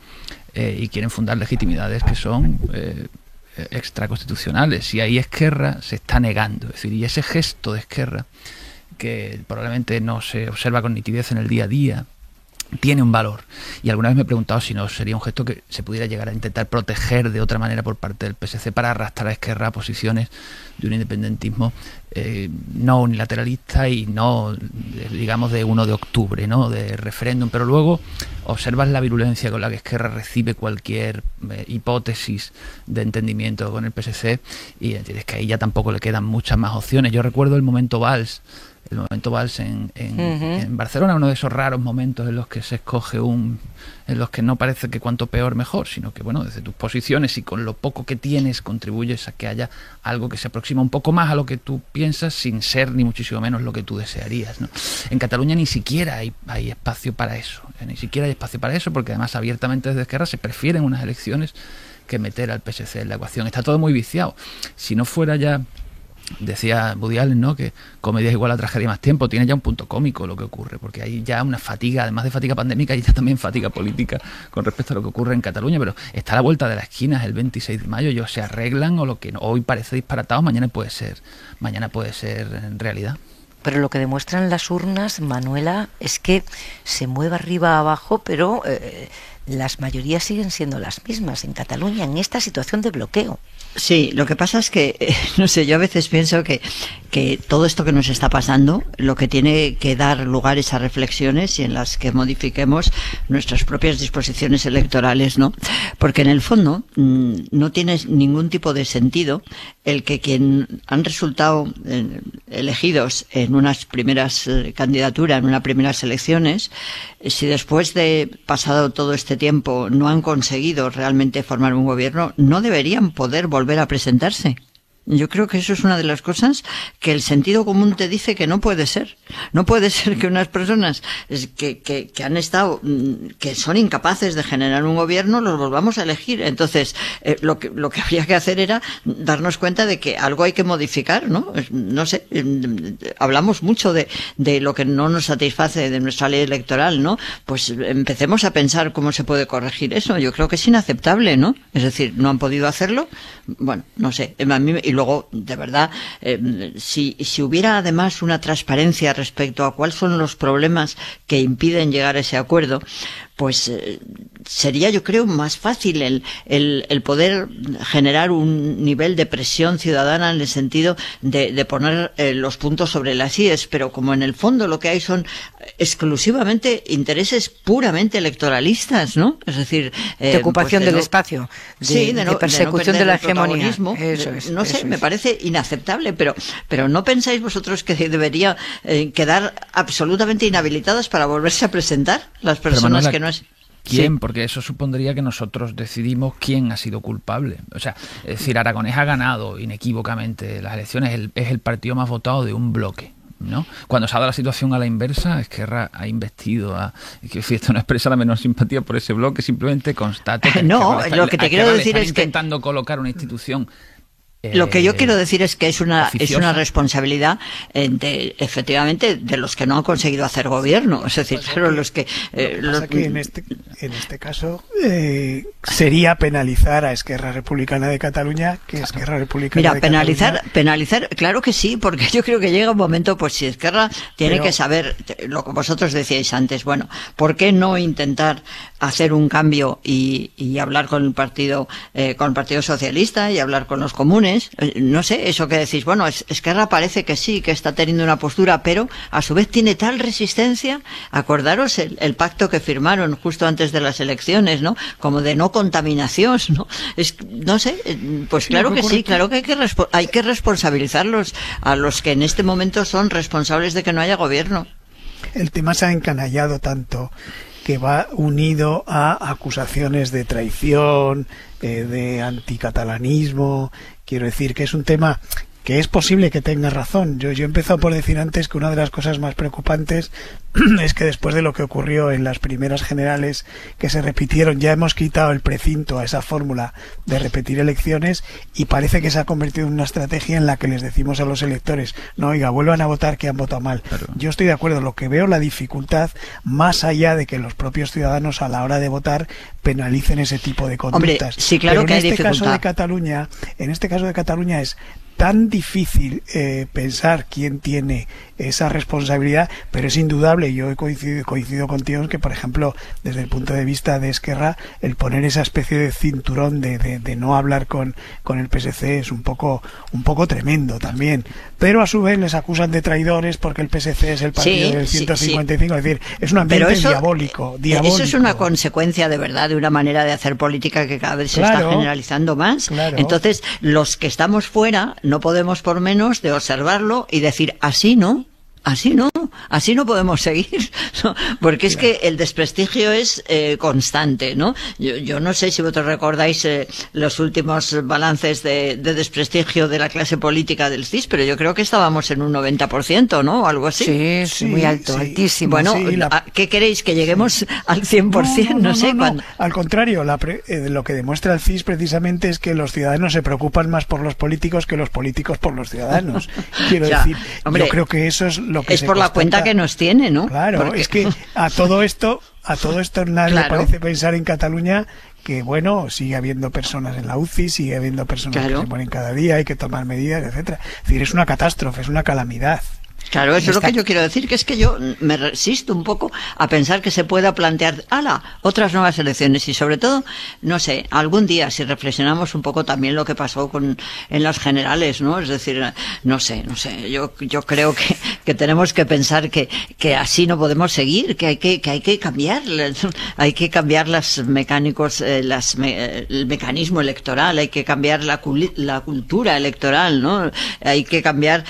y quieren fundar legitimidades que son extraconstitucionales, y ahí Esquerra se está negando. Es decir, y ese gesto de Esquerra, que probablemente no se observa con nitidez en el día a día, tiene un valor. Y alguna vez me he preguntado si no sería un gesto que se pudiera llegar a intentar proteger de otra manera por parte del PSC para arrastrar a Esquerra a posiciones de un independentismo no unilateralista y no, digamos, de 1 de octubre, ¿no?, de referéndum. Pero luego observas la virulencia con la que Esquerra recibe cualquier hipótesis de entendimiento con el PSC, y es que ahí ya tampoco le quedan muchas más opciones. Yo recuerdo el momento Valls en Barcelona, uno de esos raros momentos en los que se escoge en los que no parece que cuanto peor mejor, sino que, bueno, desde tus posiciones y con lo poco que tienes contribuyes a que haya algo que se aproxima un poco más a lo que tú piensas, sin ser ni muchísimo menos lo que tú desearías, ¿no? En Cataluña ni siquiera hay espacio para eso, porque además abiertamente desde Esquerra se prefieren unas elecciones que meter al PSC en la ecuación. Está todo muy viciado. Si no fuera ya decía Woody Allen, ¿no?, que comedia es igual a tragedia más tiempo. Tiene ya un punto cómico lo que ocurre, porque hay ya una fatiga, además de fatiga pandémica, hay ya también fatiga política con respecto a lo que ocurre en Cataluña, pero está a la vuelta de la esquina, es el 26 de mayo, ellos se arreglan, o lo que hoy parece disparatado, mañana puede ser en realidad. Pero lo que demuestran las urnas, Manuela, es que se mueve arriba abajo, pero las mayorías siguen siendo las mismas en Cataluña en esta situación de bloqueo. Sí, lo que pasa es que, no sé, yo a veces pienso que todo esto que nos está pasando, lo que tiene que dar lugar es a reflexiones y en las que modifiquemos nuestras propias disposiciones electorales, ¿no? Porque en el fondo no tiene ningún tipo de sentido el que quien han resultado elegidos en unas primeras candidaturas, en unas primeras elecciones, si después de pasado todo este tiempo no han conseguido realmente formar un gobierno, no deberían poder volver a presentarse. Yo creo que eso es una de las cosas que el sentido común te dice que no puede ser. No puede ser que unas personas que han estado, que son incapaces de generar un gobierno, los volvamos a elegir. Entonces, lo que habría que hacer era darnos cuenta de que algo hay que modificar, ¿no? No sé, hablamos mucho de lo que no nos satisface de nuestra ley electoral, ¿no? Pues empecemos a pensar cómo se puede corregir eso. Yo creo que es inaceptable, ¿no? Es decir, no han podido hacerlo. Bueno, no sé, a mí, y luego, de verdad, si hubiera además una transparencia respecto a cuáles son los problemas que impiden llegar a ese acuerdo, pues sería, yo creo, más fácil el poder generar un nivel de presión ciudadana en el sentido de poner los puntos sobre las íes, pero como en el fondo lo que hay son exclusivamente intereses puramente electoralistas, ¿no? Es decir, de ocupación del espacio, de persecución de la hegemonía. No sé, me parece inaceptable, pero ¿no pensáis vosotros que debería quedar absolutamente inhabilitadas para volverse a presentar las personas que no es... ¿Quién? Sí. Porque eso supondría que nosotros decidimos quién ha sido culpable. O sea, es decir, Aragonés ha ganado inequívocamente las elecciones, es el partido más votado de un bloque, ¿no? Cuando se ha dado la situación a la inversa, Esquerra ha investido que esto no expresa la menor simpatía por ese bloque, simplemente constato que no, lo que te quiero decir es que intentando colocar una institución. Lo que yo quiero decir es que es una responsabilidad efectivamente de los que no han conseguido hacer gobierno, es decir, claro, los que en este caso sería penalizar a Esquerra Republicana de Cataluña, que Esquerra Republicana de penalizar, claro que sí, porque yo creo que llega un momento, pues si Esquerra tiene que saber lo que vosotros decíais antes, bueno, ¿por qué no intentar hacer un cambio y hablar con el Partido Socialista y hablar con los comunes? No sé, eso que decís, bueno, Esquerra parece que sí, que está teniendo una postura, pero a su vez tiene tal resistencia. Acordaros el pacto que firmaron justo antes de las elecciones, ¿no? Como de no contaminación, ¿no? No sé, pues claro que sí, claro que hay que responsabilizarlos a los que en este momento son responsables de que no haya gobierno. El tema se ha encanallado tanto que va unido a acusaciones de traición, de anticatalanismo. Quiero decir que es un tema que es posible que tenga razón. Yo he empezado por decir antes que una de las cosas más preocupantes es que después de lo que ocurrió en las primeras generales que se repitieron, ya hemos quitado el precinto a esa fórmula de repetir elecciones y parece que se ha convertido en una estrategia en la que les decimos a los electores, no, oiga, vuelvan a votar que han votado mal. Claro. Yo estoy de acuerdo, lo que veo la dificultad, más allá de que los propios ciudadanos a la hora de votar penalicen ese tipo de conductas. Hombre, sí, claro. Pero que hay dificultad. En este caso de Cataluña es tan difícil pensar quién tiene esa responsabilidad, pero es indudable, y yo he coincido contigo en que, por ejemplo, desde el punto de vista de Esquerra, el poner esa especie de cinturón de no hablar con el PSC es un poco tremendo también, pero a su vez les acusan de traidores porque el PSC es el partido del 155, es decir, es un ambiente diabólico. Eso es una consecuencia de verdad de una manera de hacer política que cada vez se está generalizando más. Claro. Entonces, los que estamos fuera no podemos por menos de observarlo y decir así, ¿no? así no podemos seguir, ¿no? Porque es que el desprestigio es constante, ¿no? Yo no sé si vosotros recordáis los últimos balances de desprestigio de la clase política del CIS, pero yo creo que estábamos en un 90%, ¿no? O algo así. Sí, muy alto, altísimo. Bueno, ¿qué queréis? ¿Que lleguemos al 100%? No sé. Al contrario, lo que demuestra el CIS precisamente es que los ciudadanos se preocupan más por los políticos que los políticos por los ciudadanos. Quiero decir, hombre, yo creo que eso es lo que es por la cuenta que nos tiene, ¿no? Claro, porque es que a todo esto nadie parece pensar en Cataluña que, bueno, sigue habiendo personas en la UCI, sigue habiendo personas que se mueren cada día, hay que tomar medidas, etcétera. Es decir, es una catástrofe, es una calamidad. Claro, eso es lo que yo quiero decir, que es que yo me resisto un poco a pensar que se pueda plantear otras nuevas elecciones y sobre todo, no sé, algún día si reflexionamos un poco también lo que pasó en las generales, ¿no? Es decir, no sé, yo creo que tenemos que pensar que así no podemos seguir, que hay que cambiar los mecánicos, el mecanismo electoral, hay que cambiar la cultura electoral, ¿no? Hay que cambiar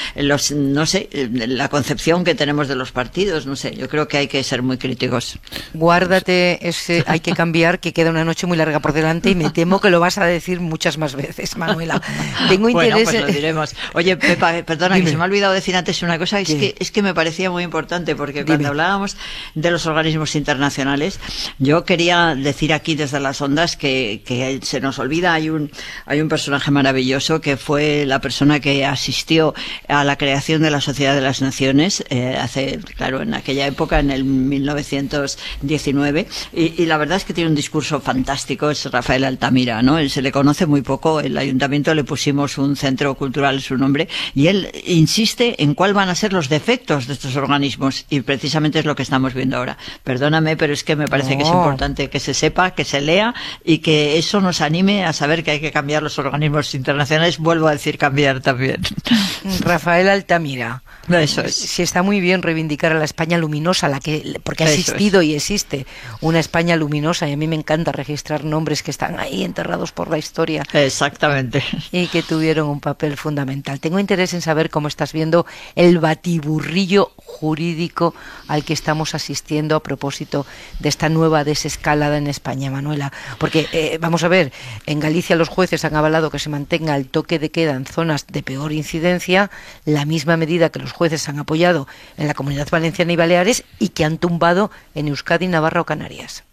la concepción que tenemos de los partidos, no sé, yo creo que hay que ser muy críticos. Guárdate ese hay que cambiar, que queda una noche muy larga por delante y me temo que lo vas a decir muchas más veces, Manuela. Tengo interés. Bueno, pues lo diremos. Oye, Pepa, perdona, que se me ha olvidado decir antes una cosa, es que me parecía muy importante, porque cuando hablábamos de los organismos internacionales, yo quería decir aquí desde las ondas que se nos olvida, hay un personaje maravilloso que fue la persona que asistió a la creación de la Sociedad de las Naciones, en aquella época, en el 1919, y la verdad es que tiene un discurso fantástico, es Rafael Altamira, ¿no? Él se le conoce muy poco, el ayuntamiento le pusimos un centro cultural en su nombre, y él insiste en cuál van a ser los defectos de estos organismos, y precisamente es lo que estamos viendo ahora. Perdóname, pero es que me parece que es importante que se sepa, que se lea, y que eso nos anime a saber que hay que cambiar los organismos internacionales, vuelvo a decir cambiar también. Rafael Altamira. Eso es. Sí, está muy bien reivindicar a la España luminosa, porque ha existido y existe una España luminosa, y a mí me encanta registrar nombres que están ahí enterrados por la historia. Exactamente. Y que tuvieron un papel fundamental. Tengo interés en saber cómo estás viendo el batiburrillo jurídico al que estamos asistiendo a propósito de esta nueva desescalada en España, Manuela. Porque, vamos a ver, en Galicia los jueces han avalado que se mantenga el toque de queda en zonas de peor incidencia, la misma medida que los jueces han apoyado en la Comunidad Valenciana y Baleares y que han tumbado en Euskadi, Navarra o Canarias.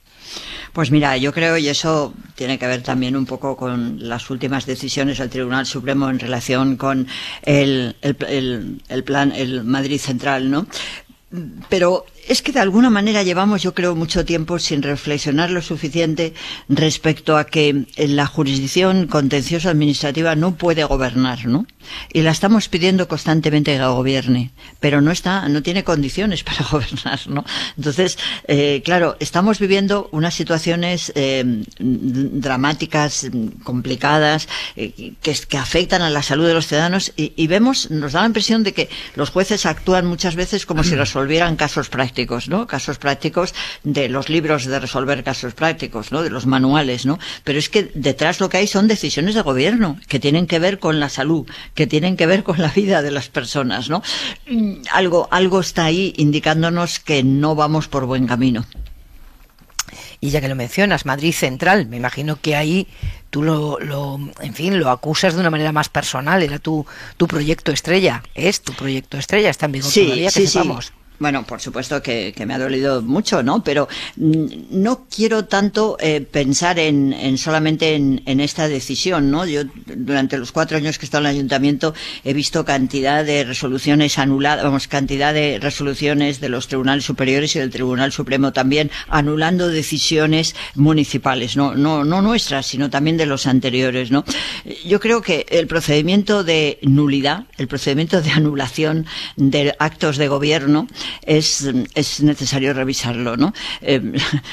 Pues mira, yo creo, y eso tiene que ver también un poco con las últimas decisiones del Tribunal Supremo en relación con el Madrid Central, ¿no? Pero es que de alguna manera llevamos, yo creo, mucho tiempo sin reflexionar lo suficiente respecto a que la jurisdicción contenciosa administrativa no puede gobernar, ¿no? Y la estamos pidiendo constantemente que gobierne, pero no tiene condiciones para gobernar, ¿no? Entonces, claro, estamos viviendo unas situaciones dramáticas, complicadas, que afectan a la salud de los ciudadanos y nos da la impresión de que los jueces actúan muchas veces como si resolvieran casos prácticos, ¿no? Casos prácticos de los libros de resolver casos prácticos, ¿no? De los manuales, ¿no? Pero es que detrás lo que hay son decisiones de gobierno que tienen que ver con la salud, que tienen que ver con la vida de las personas, ¿no? Algo está ahí indicándonos que no vamos por buen camino. Y ya que lo mencionas, Madrid Central, me imagino que ahí tú lo acusas de una manera más personal, era tu proyecto estrella, es tu proyecto estrella, está en vigor todavía, que sepamos. Sí. Bueno, por supuesto que me ha dolido mucho, ¿no? Pero no quiero tanto pensar solamente en esta decisión, ¿no? Yo durante los 4 años que he estado en el ayuntamiento he visto cantidad de resoluciones anuladas, cantidad de resoluciones de los tribunales superiores y del Tribunal Supremo también anulando decisiones municipales, no nuestras, sino también de los anteriores, ¿no? Yo creo que el procedimiento de nulidad, el procedimiento de anulación de actos de gobierno es necesario revisarlo, ¿no?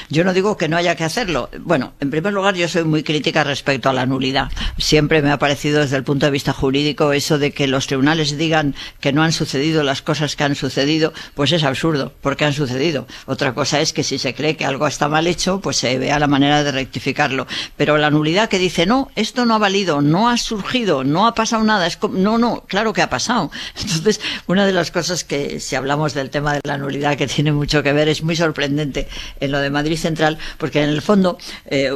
Yo no digo que no haya que hacerlo. Bueno, en primer lugar, yo soy muy crítica respecto a la nulidad. Siempre me ha parecido desde el punto de vista jurídico eso de que los tribunales digan que no han sucedido las cosas que han sucedido, pues es absurdo, porque han sucedido. Otra cosa es que si se cree que algo está mal hecho, pues se vea la manera de rectificarlo. Pero la nulidad que dice, no, esto no ha valido, no ha surgido, no ha pasado nada, no, claro que ha pasado. Entonces, una de las cosas que, si hablamos del tema de la nulidad, que tiene mucho que ver, es muy sorprendente en lo de Madrid Central, porque en el fondo,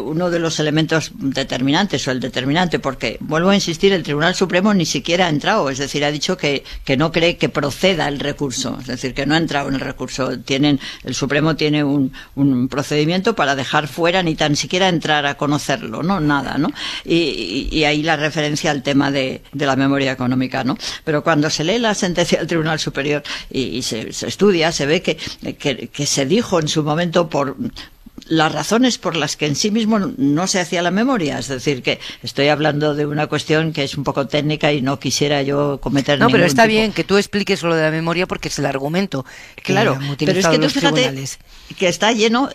uno de los elementos determinantes, o el determinante, porque, vuelvo a insistir, el Tribunal Supremo ni siquiera ha entrado, es decir, ha dicho que no cree que proceda el recurso, es decir, que no ha entrado en el recurso. El Supremo tiene un procedimiento para dejar fuera, ni tan siquiera entrar a conocerlo, ¿no? Nada, ¿no? Y ahí la referencia al tema de la memoria económica, ¿no? Pero cuando se lee la sentencia del Tribunal Superior y se estudia, se ve que se dijo en su momento por las razones por las que en sí mismo no se hacía la memoria, es decir, que estoy hablando de una cuestión que es un poco técnica y no quisiera yo cometer ningún pero está tipo. bien que tú expliques lo de la memoria porque es el argumento que claro, han pero es que tú los fíjate tribunales. Que está lleno,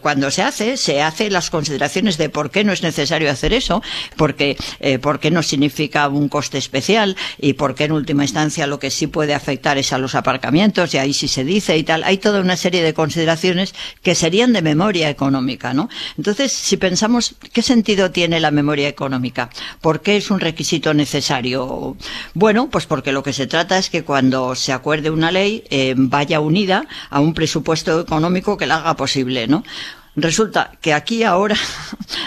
cuando se hace las consideraciones de por qué no es necesario hacer eso, por qué no significa un coste especial y por qué en última instancia lo que sí puede afectar es a los aparcamientos, y ahí sí se dice y tal. Hay toda una serie de consideraciones que serían de memoria económica, ¿no? Entonces, si pensamos, ¿qué sentido tiene la memoria económica? ¿Por qué es un requisito necesario? Bueno, pues porque lo que se trata es que cuando se acuerde una ley vaya unida a un presupuesto económico que la haga posible, ¿no? Resulta que aquí ahora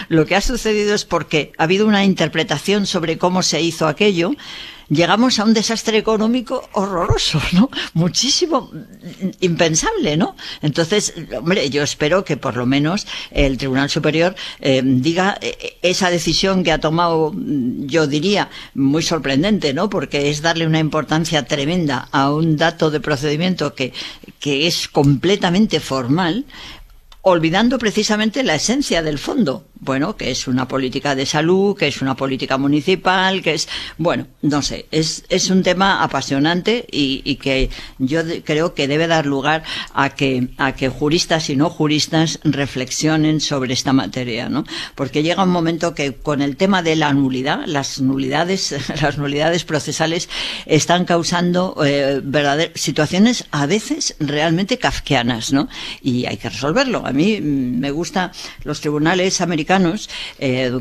lo que ha sucedido es porque ha habido una interpretación sobre cómo se hizo aquello. Llegamos a un desastre económico horroroso, ¿no? Muchísimo, impensable, ¿no? Entonces, hombre, yo espero que por lo menos el Tribunal Superior diga esa decisión que ha tomado, yo diría, muy sorprendente, ¿no? Porque es darle una importancia tremenda a un dato de procedimiento que es completamente formal, olvidando precisamente la esencia del fondo. Bueno, que es una política de salud, que es una política municipal, que es, bueno, no sé, es un tema apasionante y que yo creo que debe dar lugar a que juristas y no juristas reflexionen sobre esta materia, ¿no? Porque llega un momento que con el tema de la nulidad, las nulidades procesales están causando situaciones a veces realmente kafkianas, ¿no? Y hay que resolverlo. A mí me gustan los tribunales americanos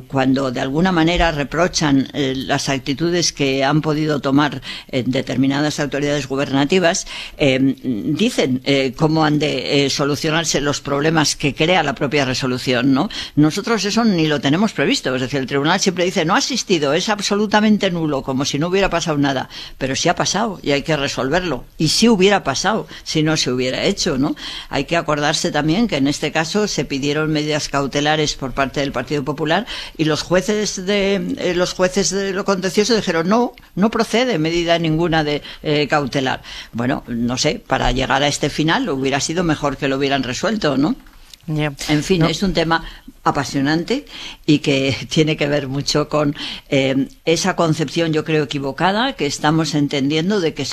cuando de alguna manera reprochan las actitudes que han podido tomar determinadas autoridades gubernativas, dicen cómo han de solucionarse los problemas que crea la propia resolución, ¿no? Nosotros eso ni lo tenemos previsto, es decir, el tribunal siempre dice no ha asistido, es absolutamente nulo, como si no hubiera pasado nada, pero sí ha pasado y hay que resolverlo, y sí hubiera pasado si no se hubiera hecho, ¿no? Hay que acordarse también que en este caso se pidieron medidas cautelares por parte del Partido Popular y los jueces de lo contencioso dijeron no procede medida ninguna de cautelar. Bueno, no sé, para llegar a este final hubiera sido mejor que lo hubieran resuelto, ¿no? Yeah. En fin, es un tema apasionante y que tiene que ver mucho con esa concepción, yo creo, equivocada que estamos entendiendo de que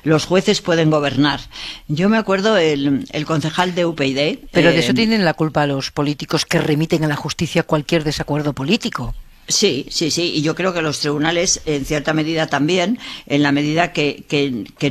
los jueces pueden gobernar. Yo me acuerdo el concejal de UPyD. Pero de eso tienen la culpa los políticos que remiten a la justicia cualquier desacuerdo político. Sí, y yo creo que los tribunales en cierta medida también, en la medida que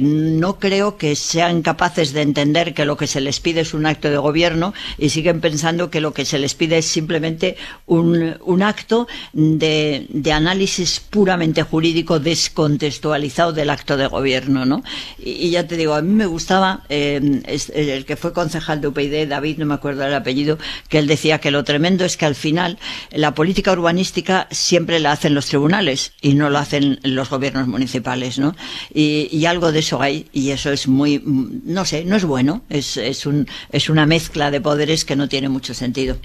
no creo que sean capaces de entender que lo que se les pide es un acto de gobierno y siguen pensando que lo que se les pide es simplemente un acto de análisis puramente jurídico descontextualizado del acto de gobierno, ¿no? Y ya te digo, a mí me gustaba el que fue concejal de UPyD, David, no me acuerdo el apellido, que él decía que lo tremendo es que al final la política urbanística siempre la hacen los tribunales y no lo hacen los gobiernos municipales, ¿no? Y algo de eso hay, y eso es muy, no sé, no es bueno, es una mezcla de poderes que no tiene mucho sentido.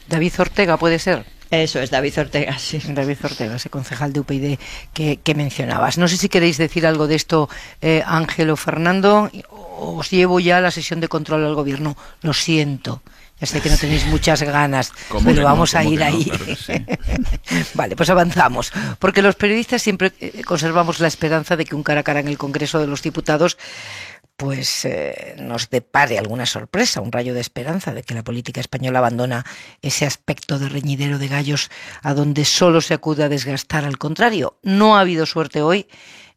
David Ortega, ¿puede ser? Eso es, David Ortega, sí. David Ortega, ese concejal de UPyD que mencionabas. No sé si queréis decir algo de esto, Ángel o Fernando. Os llevo ya a la sesión de control al gobierno. Lo siento. Ya sé que no tenéis muchas ganas, pero vamos a ir ahí. Sí. Vale, pues avanzamos. Porque los periodistas siempre conservamos la esperanza de que un cara a cara en el Congreso de los Diputados pues nos depare alguna sorpresa, un rayo de esperanza de que la política española abandona ese aspecto de reñidero de gallos a donde solo se acude a desgastar. Al contrario, no ha habido suerte hoy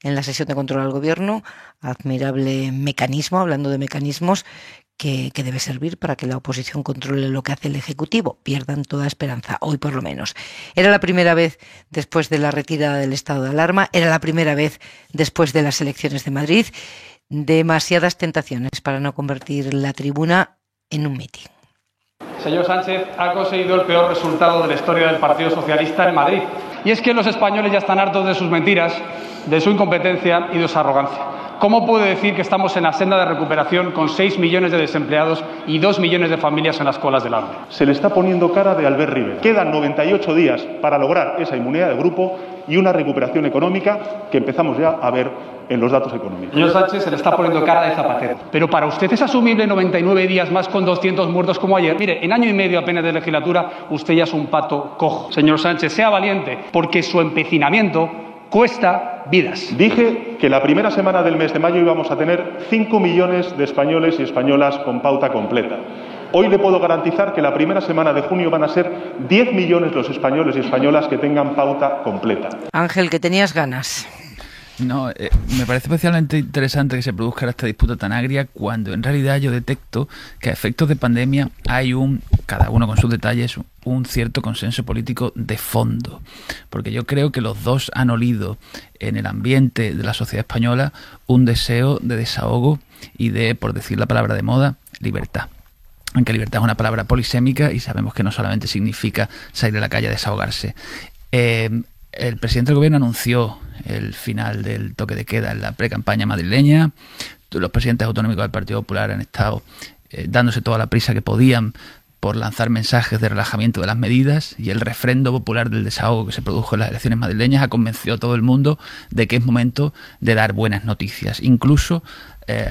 en la sesión de control al gobierno, admirable mecanismo, hablando de mecanismos, que debe servir para que la oposición controle lo que hace el Ejecutivo. Pierdan toda esperanza, hoy por lo menos. Era la primera vez después de la retirada del estado de alarma, era la primera vez después de las elecciones de Madrid. Demasiadas tentaciones para no convertir la tribuna en un mitin. Señor Sánchez, ha conseguido el peor resultado de la historia del Partido Socialista en Madrid. Y es que los españoles ya están hartos de sus mentiras, de su incompetencia y de su arrogancia. ¿Cómo puede decir que estamos en la senda de recuperación con 6 millones de desempleados y 2 millones de familias en las colas del hambre? Se le está poniendo cara de Albert Rivera. Quedan 98 días para lograr esa inmunidad de grupo y una recuperación económica que empezamos ya a ver en los datos económicos. Señor Sánchez, se le está poniendo cara de Zapatero. Pero para usted es asumible 99 días más con 200 muertos como ayer. Mire, en año y medio apenas de legislatura, usted ya es un pato cojo. Señor Sánchez, sea valiente, porque su empecinamiento cuesta vidas. Dije que la primera semana del mes de mayo íbamos a tener 5 millones de españoles y españolas con pauta completa. Hoy le puedo garantizar que la primera semana de junio van a ser 10 millones los españoles y españolas que tengan pauta completa. Ángel, que tenías ganas. No, me parece especialmente interesante que se produzca esta disputa tan agria cuando en realidad yo detecto que a efectos de pandemia hay cada uno con sus detalles, un cierto consenso político de fondo. Porque yo creo que los dos han olido en el ambiente de la sociedad española un deseo de desahogo y de, por decir la palabra de moda, libertad. Aunque libertad es una palabra polisémica y sabemos que no solamente significa salir a la calle a desahogarse. El presidente del gobierno anunció el final del toque de queda en la pre-campaña madrileña. Los presidentes autonómicos del Partido Popular han estado dándose toda la prisa que podían por lanzar mensajes de relajamiento de las medidas, y el refrendo popular del desahogo que se produjo en las elecciones madrileñas ha convencido a todo el mundo de que es momento de dar buenas noticias, incluso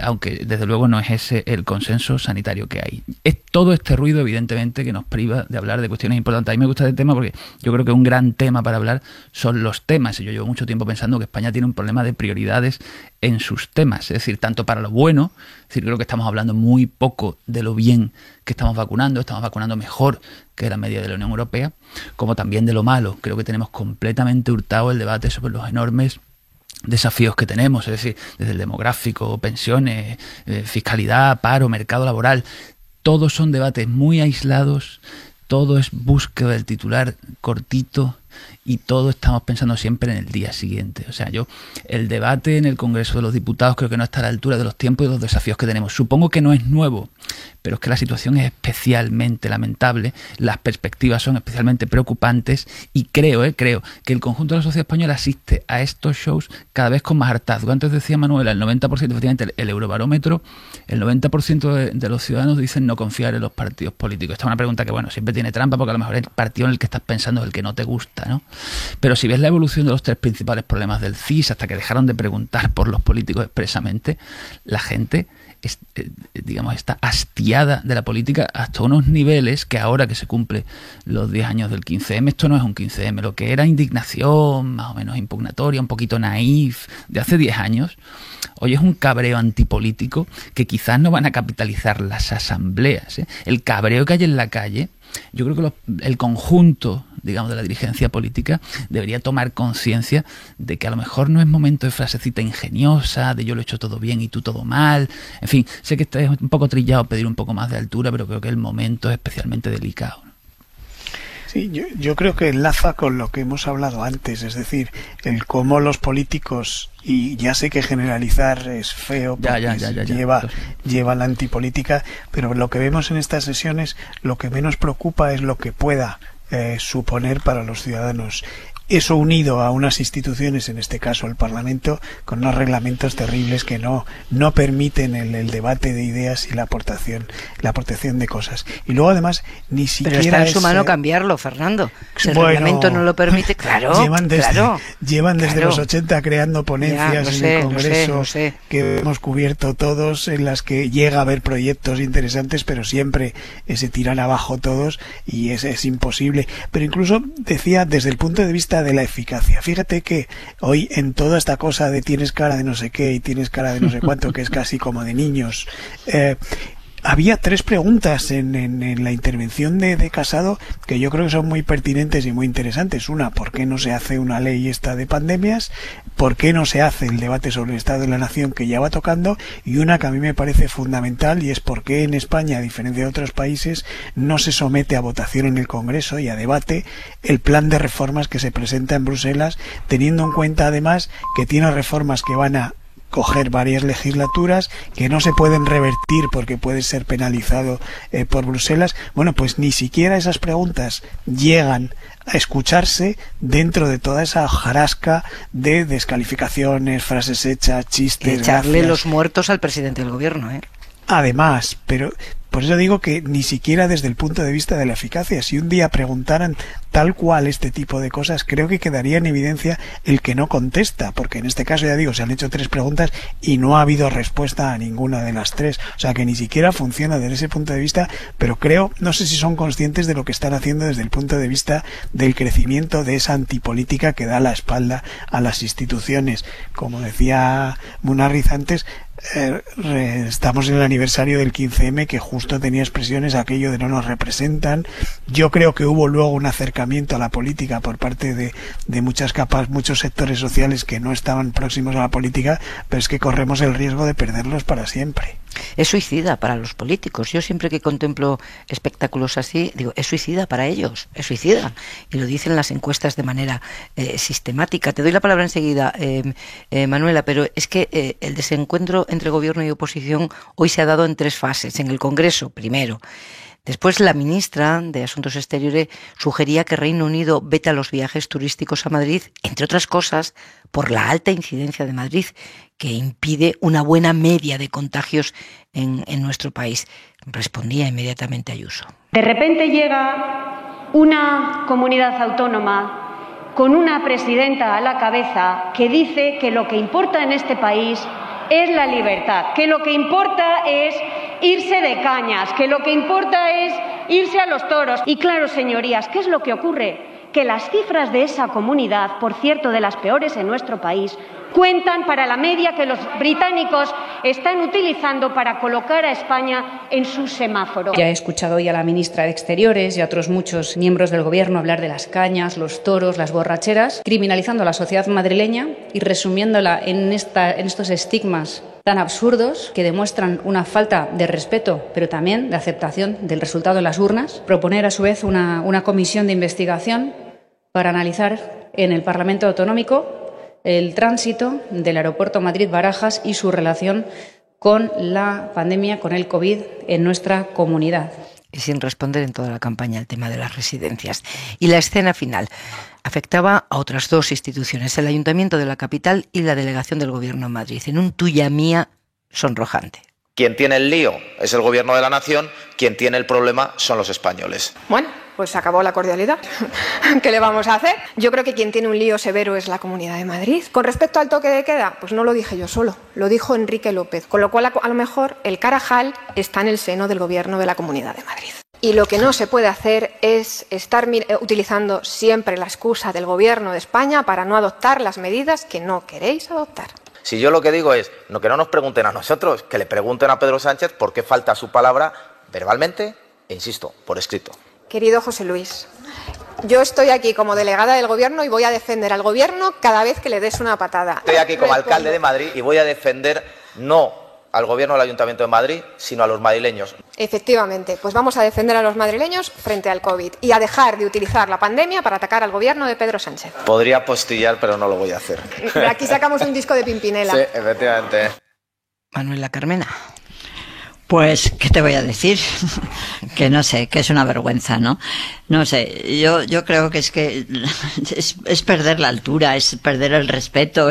aunque desde luego no es ese el consenso sanitario que hay. Es todo este ruido, evidentemente, que nos priva de hablar de cuestiones importantes. A mí me gusta este tema porque yo creo que un gran tema para hablar son los temas. Yo llevo mucho tiempo pensando que España tiene un problema de prioridades en sus temas, es decir, tanto para lo bueno, es decir, creo que estamos hablando muy poco de lo bien que estamos vacunando mejor que la media de la Unión Europea, como también de lo malo. Creo que tenemos completamente hurtado el debate sobre los enormes desafíos que tenemos, es decir, desde el demográfico, pensiones, fiscalidad, paro, mercado laboral. Todos son debates muy aislados, todo es búsqueda del titular cortito y todo estamos pensando siempre en el día siguiente. O sea, el debate en el Congreso de los Diputados creo que no está a la altura de los tiempos y de los desafíos que tenemos. Supongo que no es nuevo, pero es que la situación es especialmente lamentable, las perspectivas son especialmente preocupantes y creo que el conjunto de la sociedad española asiste a estos shows cada vez con más hartazgo. Antes decía Manuela, el 90%, efectivamente, el Eurobarómetro, el 90% de los ciudadanos dicen no confiar en los partidos políticos. Esta es una pregunta que, siempre tiene trampa porque a lo mejor el partido en el que estás pensando es el que no te gusta, ¿no? Pero si ves la evolución de los tres principales problemas del CIS hasta que dejaron de preguntar por los políticos expresamente, la gente está hastiada de la política hasta unos niveles que ahora que se cumple los 10 años del 15M, esto no es un 15M, lo que era indignación más o menos impugnatoria, un poquito naif de hace 10 años, hoy es un cabreo antipolítico que quizás no van a capitalizar las asambleas, ¿eh? El cabreo que hay en la calle, yo creo que el conjunto, de la dirigencia política debería tomar conciencia de que a lo mejor no es momento de frasecita ingeniosa, de yo lo he hecho todo bien y tú todo mal. En fin, sé que es un poco trillado pedir un poco más de altura, pero creo que el momento es especialmente delicado. Sí, yo creo que enlaza con lo que hemos hablado antes, es decir, el cómo los políticos, y ya sé que generalizar es feo porque lleva la antipolítica, pero lo que vemos en estas sesiones, lo que menos preocupa es lo que pueda suponer para los ciudadanos. Eso unido a unas instituciones, en este caso el Parlamento, con unos reglamentos terribles que no permiten el debate de ideas y la aportación de cosas. Y luego además ni siquiera pero está en su mano cambiarlo, Fernando. Si el reglamento no lo permite, claro. Llevan desde los 80 creando ponencias en el Congreso que hemos cubierto todos, en las que llega a haber proyectos interesantes, pero siempre se tiran abajo todos y es imposible. Pero incluso decía desde el punto de vista vista de la eficacia. Fíjate que hoy en toda esta cosa de tienes cara de no sé qué y tienes cara de no sé cuánto, que es casi como de niños, había 3 preguntas en la intervención de Casado que yo creo que son muy pertinentes y muy interesantes. Una, ¿por qué no se hace una ley esta de pandemias? ¿Por qué no se hace el debate sobre el Estado de la Nación que ya va tocando? Y una que a mí me parece fundamental, y es por qué en España, a diferencia de otros países, no se somete a votación en el Congreso y a debate el plan de reformas que se presenta en Bruselas, teniendo en cuenta además que tiene reformas que van a coger varias legislaturas, que no se pueden revertir porque puede ser penalizado por Bruselas. Bueno, pues ni siquiera esas preguntas llegan a escucharse dentro de toda esa hojarasca de descalificaciones, frases hechas, chistes, echarle gracias. Los muertos al presidente del gobierno, Además, pero por eso digo que ni siquiera desde el punto de vista de la eficacia, si un día preguntaran tal cual este tipo de cosas, creo que quedaría en evidencia el que no contesta, porque en este caso, ya digo, se han hecho 3 preguntas y no ha habido respuesta a ninguna de las 3, o sea que ni siquiera funciona desde ese punto de vista, pero creo, no sé si son conscientes de lo que están haciendo desde el punto de vista del crecimiento de esa antipolítica que da la espalda a las instituciones. Como decía Munarriz antes, estamos en el aniversario del 15M, que justo tenía expresiones aquello de no nos representan. Yo creo que hubo luego un acercamiento a la política por parte de muchas capas, muchos sectores sociales que no estaban próximos a la política, pero es que corremos el riesgo de perderlos para siempre. Es suicida para los políticos. Yo siempre que contemplo espectáculos así, digo, es suicida para ellos, es suicida. Y lo dicen las encuestas de manera sistemática. Te doy la palabra enseguida, Manuela, pero es que el desencuentro entre gobierno y oposición hoy se ha dado en 3 fases. En el Congreso, primero. Después, la ministra de Asuntos Exteriores sugería que Reino Unido veta los viajes turísticos a Madrid, entre otras cosas, por la alta incidencia de Madrid, que impide una buena media de contagios en nuestro país. Respondía inmediatamente Ayuso. De repente llega una comunidad autónoma con una presidenta a la cabeza que dice que lo que importa en este país es la libertad, que lo que importa es irse de cañas, que lo que importa es irse a los toros. Y claro, señorías, ¿qué es lo que ocurre? Que las cifras de esa comunidad, por cierto, de las peores en nuestro país, cuentan para la media que los británicos están utilizando para colocar a España en su semáforo. Ya he escuchado hoy a la ministra de Exteriores y a otros muchos miembros del Gobierno hablar de las cañas, los toros, las borracheras, criminalizando a la sociedad madrileña y resumiéndola en estos estigmas tan absurdos que demuestran una falta de respeto, pero también de aceptación del resultado de las urnas. Proponer, a su vez, una comisión de investigación para analizar en el Parlamento Autonómico el tránsito del aeropuerto Madrid-Barajas y su relación con la pandemia, con el COVID en nuestra comunidad. Y sin responder en toda la campaña el tema de las residencias. Y la escena final afectaba a otras 2 instituciones, el Ayuntamiento de la capital y la Delegación del Gobierno en Madrid, en un tuya mía sonrojante. Quien tiene el lío es el Gobierno de la Nación, quien tiene el problema son los españoles. Bueno, pues se acabó la cordialidad. ¿Qué le vamos a hacer? Yo creo que quien tiene un lío severo es la Comunidad de Madrid. Con respecto al toque de queda, pues no lo dije yo solo, lo dijo Enrique López, con lo cual a lo mejor el Carajal está en el seno del Gobierno de la Comunidad de Madrid. Y lo que no se puede hacer es estar utilizando siempre la excusa del Gobierno de España para no adoptar las medidas que no queréis adoptar. Si yo lo que digo es que no nos pregunten a nosotros, que le pregunten a Pedro Sánchez por qué falta su palabra verbalmente e, insisto, por escrito. Querido José Luis, yo estoy aquí como delegada del Gobierno y voy a defender al Gobierno cada vez que le des una patada. Estoy aquí como alcalde de Madrid y voy a defender no al Gobierno del Ayuntamiento de Madrid, sino a los madrileños. Efectivamente, pues vamos a defender a los madrileños frente al COVID y a dejar de utilizar la pandemia para atacar al Gobierno de Pedro Sánchez. Podría postillar, pero no lo voy a hacer. Aquí sacamos un disco de Pimpinela. Sí, efectivamente. Manuela Carmena. Pues, ¿qué te voy a decir? Que no sé, que es una vergüenza, ¿no? No sé, yo creo que es perder la altura, es perder el respeto,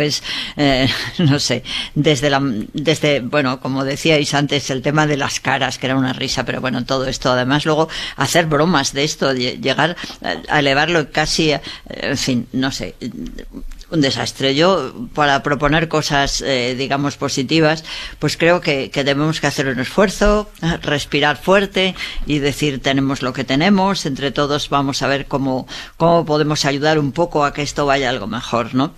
no sé, desde, bueno, como decíais antes, el tema de las caras, que era una risa, pero bueno, todo esto, además luego hacer bromas de esto, llegar a elevarlo casi, en fin, no sé. un desastre. Yo, para proponer cosas, digamos, positivas, pues creo que debemos que hacer un esfuerzo, respirar fuerte y decir, tenemos lo que tenemos, entre todos vamos a ver cómo podemos ayudar un poco a que esto vaya algo mejor, ¿no?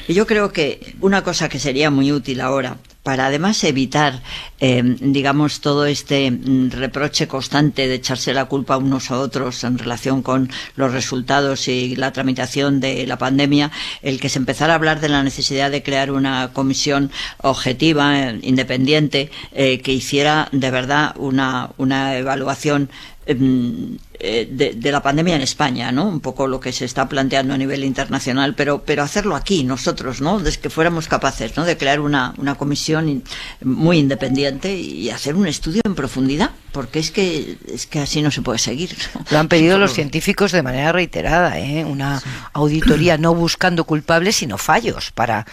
Y yo creo que una cosa que sería muy útil ahora, para además evitar, digamos, todo este reproche constante de echarse la culpa unos a otros en relación con los resultados y la tramitación de la pandemia, el que se empezara a hablar de la necesidad de crear una comisión objetiva, independiente, que hiciera de verdad una evaluación de la pandemia en España, ¿no? Un poco lo que se está planteando a nivel internacional, pero hacerlo aquí nosotros, ¿no? Desde que fuéramos capaces, ¿no? De crear una comisión muy independiente y hacer un estudio en profundidad, porque es que así no se puede seguir, ¿no? Lo han pedido los científicos de manera reiterada, una auditoría no buscando culpables sino fallos para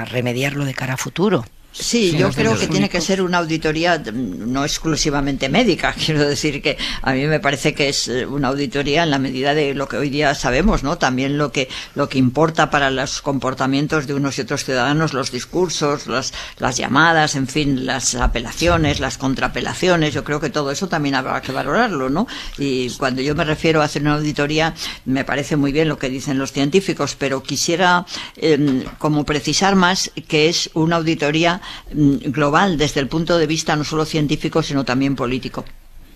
remediarlo de cara a futuro. Sí, yo creo que tiene que ser una auditoría no exclusivamente médica. Quiero decir que a mí me parece que es una auditoría en la medida de lo que hoy día sabemos, ¿no? También lo que importa para los comportamientos de unos y otros ciudadanos, los discursos, las llamadas, en fin, las apelaciones, las contraapelaciones. Yo creo que todo eso también habrá que valorarlo, ¿no? Y cuando yo me refiero a hacer una auditoría, me parece muy bien lo que dicen los científicos, pero quisiera como precisar más que es una auditoría global desde el punto de vista no solo científico sino también político.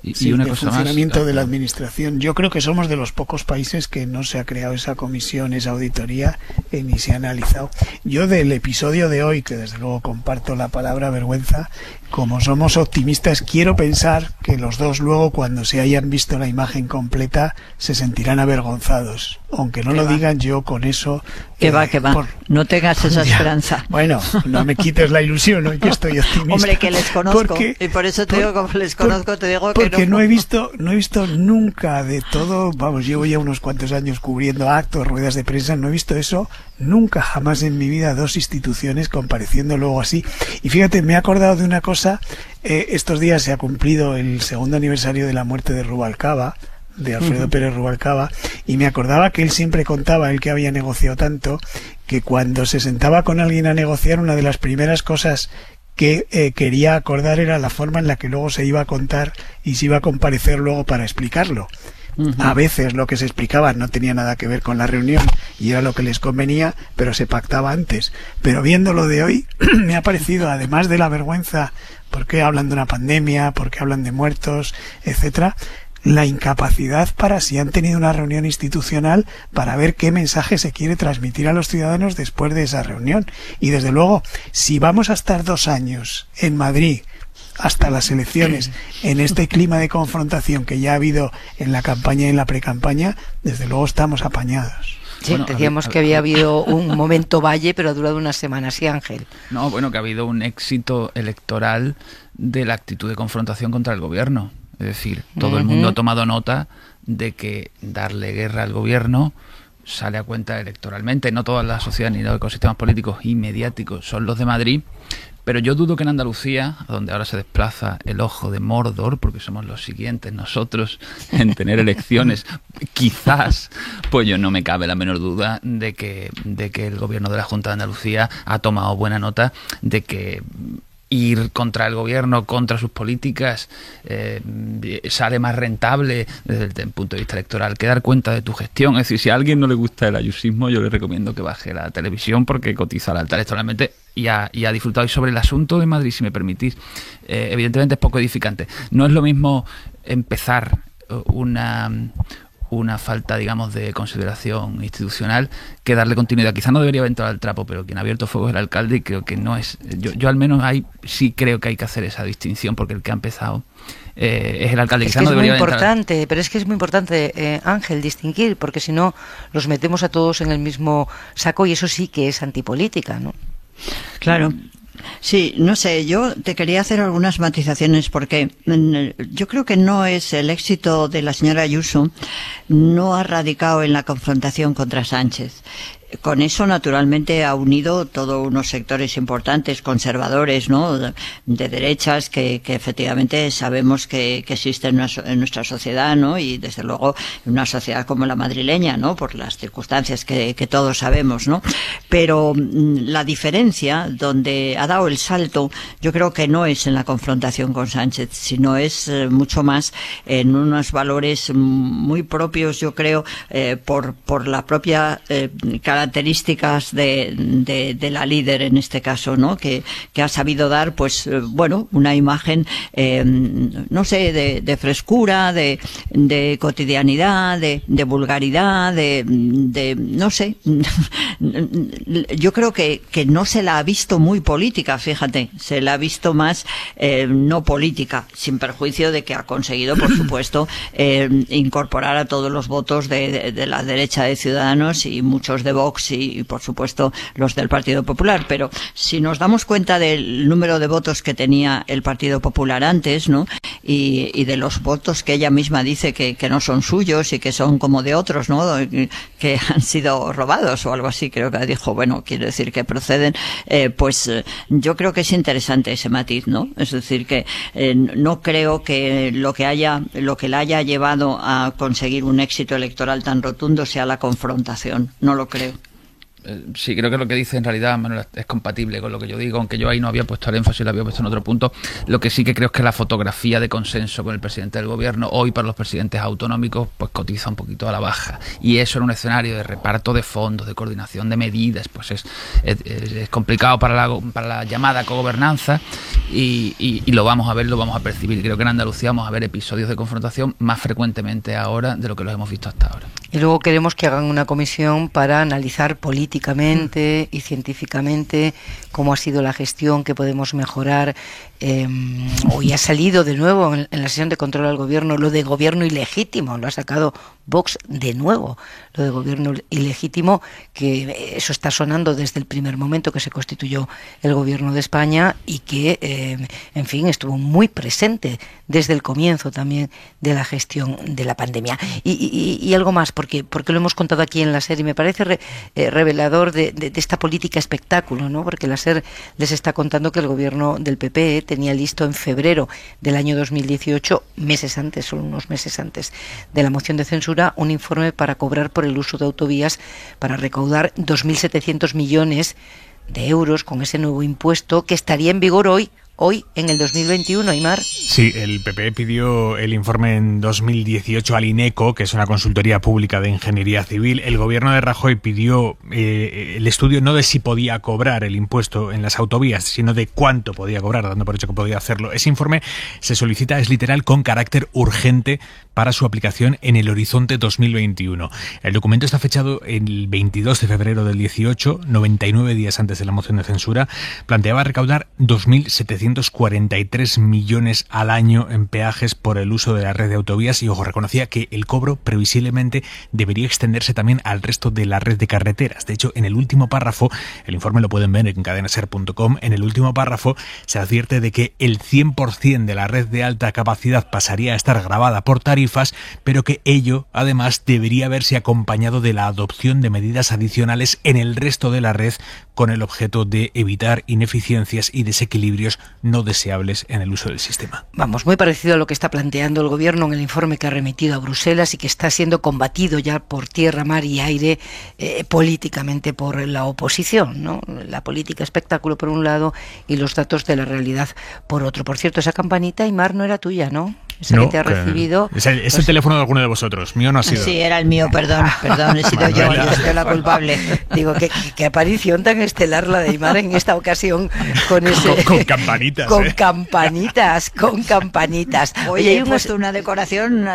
Y una cosa funcionamiento de la administración. Yo creo que somos de los pocos países que no se ha creado esa comisión, esa auditoría, ni se ha analizado. Yo del episodio de hoy, que desde luego comparto la palabra vergüenza, como somos optimistas, quiero pensar que los dos luego, cuando se hayan visto la imagen completa, se sentirán avergonzados. Aunque no lo digan, yo con eso... Que va. No tengas esa esperanza. Bueno, no me quites la ilusión, hoy que estoy optimista. Hombre, que les conozco, y por eso te digo, como les conozco, te digo que porque no he visto nunca de todo, vamos, llevo ya unos cuantos años cubriendo actos, ruedas de prensa, no he visto eso nunca, jamás en mi vida, dos instituciones compareciendo luego así. Y fíjate, me he acordado de una cosa, estos días se ha cumplido el 2º aniversario de la muerte de Rubalcaba, de Alfredo Pérez Rubalcaba, y me acordaba que él siempre contaba, él que había negociado tanto, que cuando se sentaba con alguien a negociar, una de las primeras cosas que quería acordar era la forma en la que luego se iba a contar y se iba a comparecer luego para explicarlo. A veces lo que se explicaba no tenía nada que ver con la reunión y era lo que les convenía, pero se pactaba antes. Pero viendo lo de hoy, me ha parecido, además de la vergüenza, porque hablan de una pandemia, porque hablan de muertos, etcétera, la incapacidad para, si han tenido una reunión institucional, para ver qué mensaje se quiere transmitir a los ciudadanos después de esa reunión. Y desde luego, si vamos a estar 2 años en Madrid hasta las elecciones en este clima de confrontación que ya ha habido en la campaña y en la precampaña, desde luego estamos apañados. Sí, bueno, decíamos que había habido un momento valle, pero ha durado unas semanas, ¿sí, Ángel? No, bueno, que ha habido un éxito electoral de la actitud de confrontación contra el gobierno. Es decir, todo el mundo ha tomado nota de que darle guerra al gobierno sale a cuenta electoralmente. No todas las sociedades ni los ecosistemas políticos y mediáticos son los de Madrid, pero yo dudo que en Andalucía, donde ahora se desplaza el ojo de Mordor, porque somos los siguientes nosotros en tener elecciones, quizás, pues yo no me cabe la menor duda de que el gobierno de la Junta de Andalucía ha tomado buena nota de que ir contra el gobierno, contra sus políticas, sale más rentable desde el punto de vista electoral que dar cuenta de tu gestión. Es decir, si a alguien no le gusta el ayusismo, yo le recomiendo que baje la televisión porque cotiza la alta electoralmente y ha disfrutado. Y sobre el asunto de Madrid, si me permitís, evidentemente es poco edificante. No es lo mismo empezar una falta, digamos, de consideración institucional que darle continuidad. Quizá no debería haber entrado al trapo, pero quien ha abierto fuego es el alcalde y creo que no es... Yo al menos sí creo que hay que hacer esa distinción porque el que ha empezado es el alcalde. Es que es muy importante, pero es que es muy importante, Ángel, distinguir, porque si no los metemos a todos en el mismo saco y eso sí que es antipolítica, ¿no? Claro. Sí, no sé, yo te quería hacer algunas matizaciones porque yo creo que no es el éxito de la señora Ayuso, no ha radicado en la confrontación contra Sánchez. con eso, naturalmente, ha unido todos unos sectores importantes, conservadores, ¿no?, de derechas, que efectivamente sabemos que existen en nuestra sociedad, ¿no?, y desde luego en una sociedad como la madrileña, ¿no?, por las circunstancias que todos sabemos, ¿no? Pero la diferencia, donde ha dado el salto, yo creo que no es en la confrontación con Sánchez, sino es mucho más en unos valores muy propios, yo creo, por la propia características de la líder en este caso, ¿no?, que ha sabido dar, pues, bueno, una imagen, no sé, de frescura, de cotidianidad, de vulgaridad, de no sé. Yo creo que no se la ha visto muy política, fíjate, se la ha visto más no política, sin perjuicio de que ha conseguido, por supuesto, incorporar a todos los votos de la derecha de Ciudadanos y muchos de Vox y por supuesto los del Partido Popular. Pero si nos damos cuenta del número de votos que tenía el Partido Popular antes, ¿no?, y de los votos que ella misma dice que no son suyos y que son como de otros, ¿no?, que han sido robados o algo así, creo que dijo, bueno, quiere decir que proceden, pues yo creo que es interesante ese matiz, ¿no? Es decir, que no creo que lo que la haya llevado a conseguir un éxito electoral tan rotundo sea la confrontación, no lo creo. Sí, creo que lo que dice en realidad, Manuel, es compatible con lo que yo digo, aunque yo ahí no había puesto el énfasis, lo había puesto en otro punto. Lo que sí que creo es que la fotografía de consenso con el presidente del gobierno hoy para los presidentes autonómicos pues cotiza un poquito a la baja, y eso en un escenario de reparto de fondos, de coordinación de medidas, pues es complicado para la llamada cogobernanza, y lo vamos a ver, lo vamos a percibir. Creo que en Andalucía vamos a ver episodios de confrontación más frecuentemente ahora de lo que los hemos visto hasta ahora. Y luego queremos que hagan una comisión para analizar políticamente y científicamente cómo ha sido la gestión, qué podemos mejorar. Hoy ha salido de nuevo en la sesión de control al gobierno lo de gobierno ilegítimo, lo ha sacado Vox de nuevo, lo de gobierno ilegítimo, que eso está sonando desde el primer momento que se constituyó el gobierno de España y que, en fin, estuvo muy presente desde el comienzo también de la gestión de la pandemia. Y algo más, porque lo hemos contado aquí en la SER y me parece revelador de esta política espectáculo, ¿no? Porque la SER les está contando que el gobierno del PP tenía listo en febrero del año 2018, solo unos meses antes de la moción de censura, un informe para cobrar por el uso de autovías, para recaudar 2.700 millones de euros con ese nuevo impuesto que estaría en vigor hoy en el 2021, Aimar. Sí, el PP pidió el informe en 2018 al INECO, que es una consultoría pública de ingeniería civil. El gobierno de Rajoy pidió el estudio no de si podía cobrar el impuesto en las autovías, sino de cuánto podía cobrar, dando por hecho que podía hacerlo. Ese informe se solicita, es literal, con carácter urgente para su aplicación en el horizonte 2021. El documento está fechado el 22 de febrero del 18, 99 días antes de la moción de censura. Planteaba recaudar 2.743 millones al año en peajes por el uso de la red de autovías y, ojo, reconocía que el cobro previsiblemente debería extenderse también al resto de la red de carreteras. De hecho, en el último párrafo, el informe lo pueden ver en cadenaser.com, en el último párrafo se advierte de que el 100% de la red de alta capacidad pasaría a estar grabada por tarifas, pero que ello, además, debería verse acompañado de la adopción de medidas adicionales en el resto de la red con el objeto de evitar ineficiencias y desequilibrios no deseables en el uso del sistema. Vamos, muy parecido a lo que está planteando el gobierno en el informe que ha remitido a Bruselas y que está siendo combatido ya por tierra, mar y aire políticamente por la oposición, ¿no? La política espectáculo por un lado y los datos de la realidad por otro. Por cierto, esa campanita, Aimar, no era tuya, ¿no? Esa no, que te ha recibido. Es el teléfono de alguno de vosotros, mío no ha sido. Sí, era el mío, perdón, he sido yo soy la culpable. Digo, qué aparición tan estelar la de Aimar en esta ocasión con ese... Con campanitas. Con campanitas. Oye, he puesto una decoración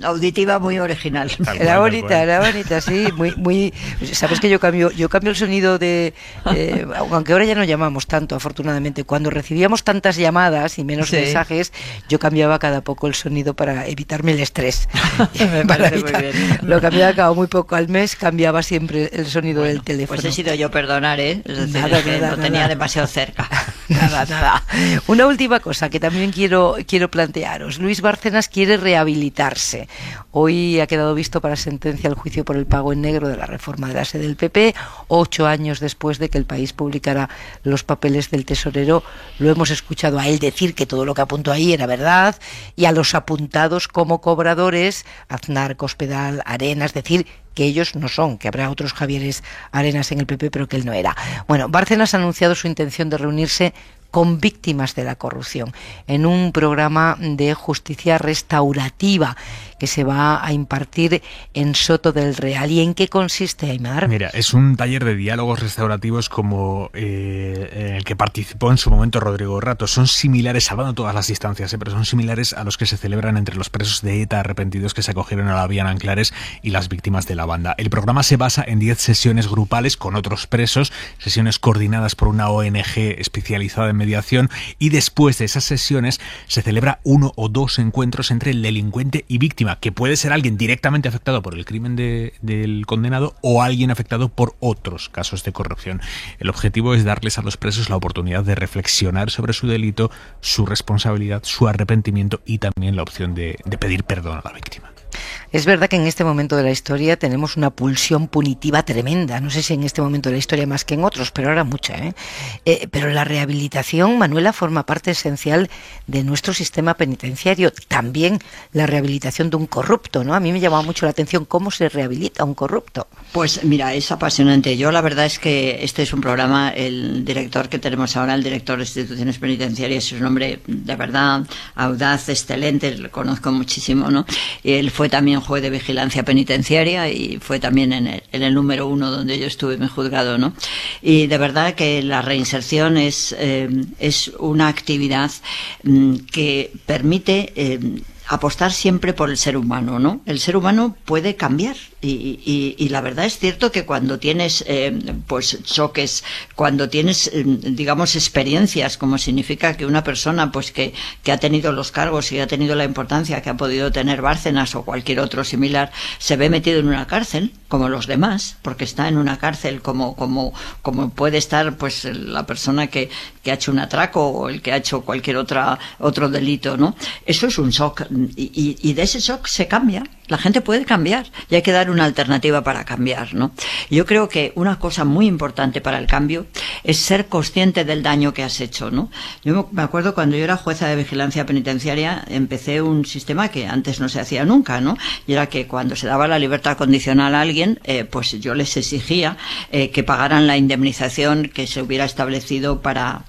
auditiva muy original. Era bonita, sí, muy. Sabes que yo cambio el sonido de... aunque ahora ya no llamamos tanto, afortunadamente. Cuando recibíamos tantas llamadas y menos mensajes, yo cambiaba cada poco el sonido para evitarme el estrés. Me parece muy bien. Lo cambiaba cada muy poco al mes, cambiaba siempre el sonido del teléfono. Pues he sido yo, perdonar, es decir, nada, tenía demasiado cerca. Nada. Una última cosa que también quiero plantearos. Luis Bárcenas quiere rehabilitarse. Hoy ha quedado visto para sentencia el juicio por el pago en negro de la reforma de la sede del PP. 8 años después de que El País publicara los papeles del tesorero, lo hemos escuchado a él decir que todo lo que apuntó ahí era verdad, y a los apuntados como cobradores, Aznar, Cospedal, Arenas, decir que ellos no son, que habrá otros Javieres Arenas en el PP, pero que él no era. Bueno, Bárcenas ha anunciado su intención de reunirse con víctimas de la corrupción en un programa de justicia restaurativa que se va a impartir en Soto del Real. ¿Y en qué consiste, Aimar? Mira, es un taller de diálogos restaurativos como en el que participó en su momento Rodrigo Rato. Son similares, salvando todas las distancias, pero son similares a los que se celebran entre los presos de ETA arrepentidos que se acogieron a la vía en Anclares y las víctimas de la banda. El programa se basa en 10 sesiones grupales con otros presos, sesiones coordinadas por una ONG especializada en mediación, y después de esas sesiones se celebra 1 o 2 encuentros entre el delincuente y víctima, que puede ser alguien directamente afectado por el crimen del condenado o alguien afectado por otros casos de corrupción. El objetivo es darles a los presos la oportunidad de reflexionar sobre su delito, su responsabilidad, su arrepentimiento y también la opción de pedir perdón a la víctima. Es verdad que en este momento de la historia tenemos una pulsión punitiva tremenda. No sé si en este momento de la historia más que en otros, pero ahora mucha, pero la rehabilitación, Manuela, forma parte esencial de nuestro sistema penitenciario. También la rehabilitación de un corrupto, ¿no? A mí me llamaba mucho la atención cómo se rehabilita a un corrupto. Pues mira, es apasionante. Yo la verdad es que este es un programa, el director que tenemos ahora, el director de instituciones penitenciarias, es un hombre de verdad audaz, excelente, lo conozco muchísimo, ¿no? Y él fue también juez de vigilancia penitenciaria y fue también en el número 1 donde yo estuve en mi juzgado, ¿no? Y de verdad que la reinserción es una actividad que permite apostar siempre por el ser humano, ¿no? El ser humano puede cambiar y la verdad es cierto que cuando tienes pues choques, cuando tienes digamos experiencias, como significa que una persona pues que ha tenido los cargos y ha tenido la importancia que ha podido tener Bárcenas o cualquier otro similar, se ve metido en una cárcel como los demás, porque está en una cárcel como puede estar pues la persona que ha hecho un atraco o el que ha hecho cualquier otro delito, ¿no? Eso es un shock y de ese shock se cambia. La gente puede cambiar y hay que dar una alternativa para cambiar, ¿no? Yo creo que una cosa muy importante para el cambio es ser consciente del daño que has hecho, ¿no? Yo me acuerdo cuando yo era jueza de vigilancia penitenciaria, empecé un sistema que antes no se hacía nunca, ¿no? Y era que cuando se daba la libertad condicional a alguien, pues yo les exigía que pagaran la indemnización que se hubiera establecido para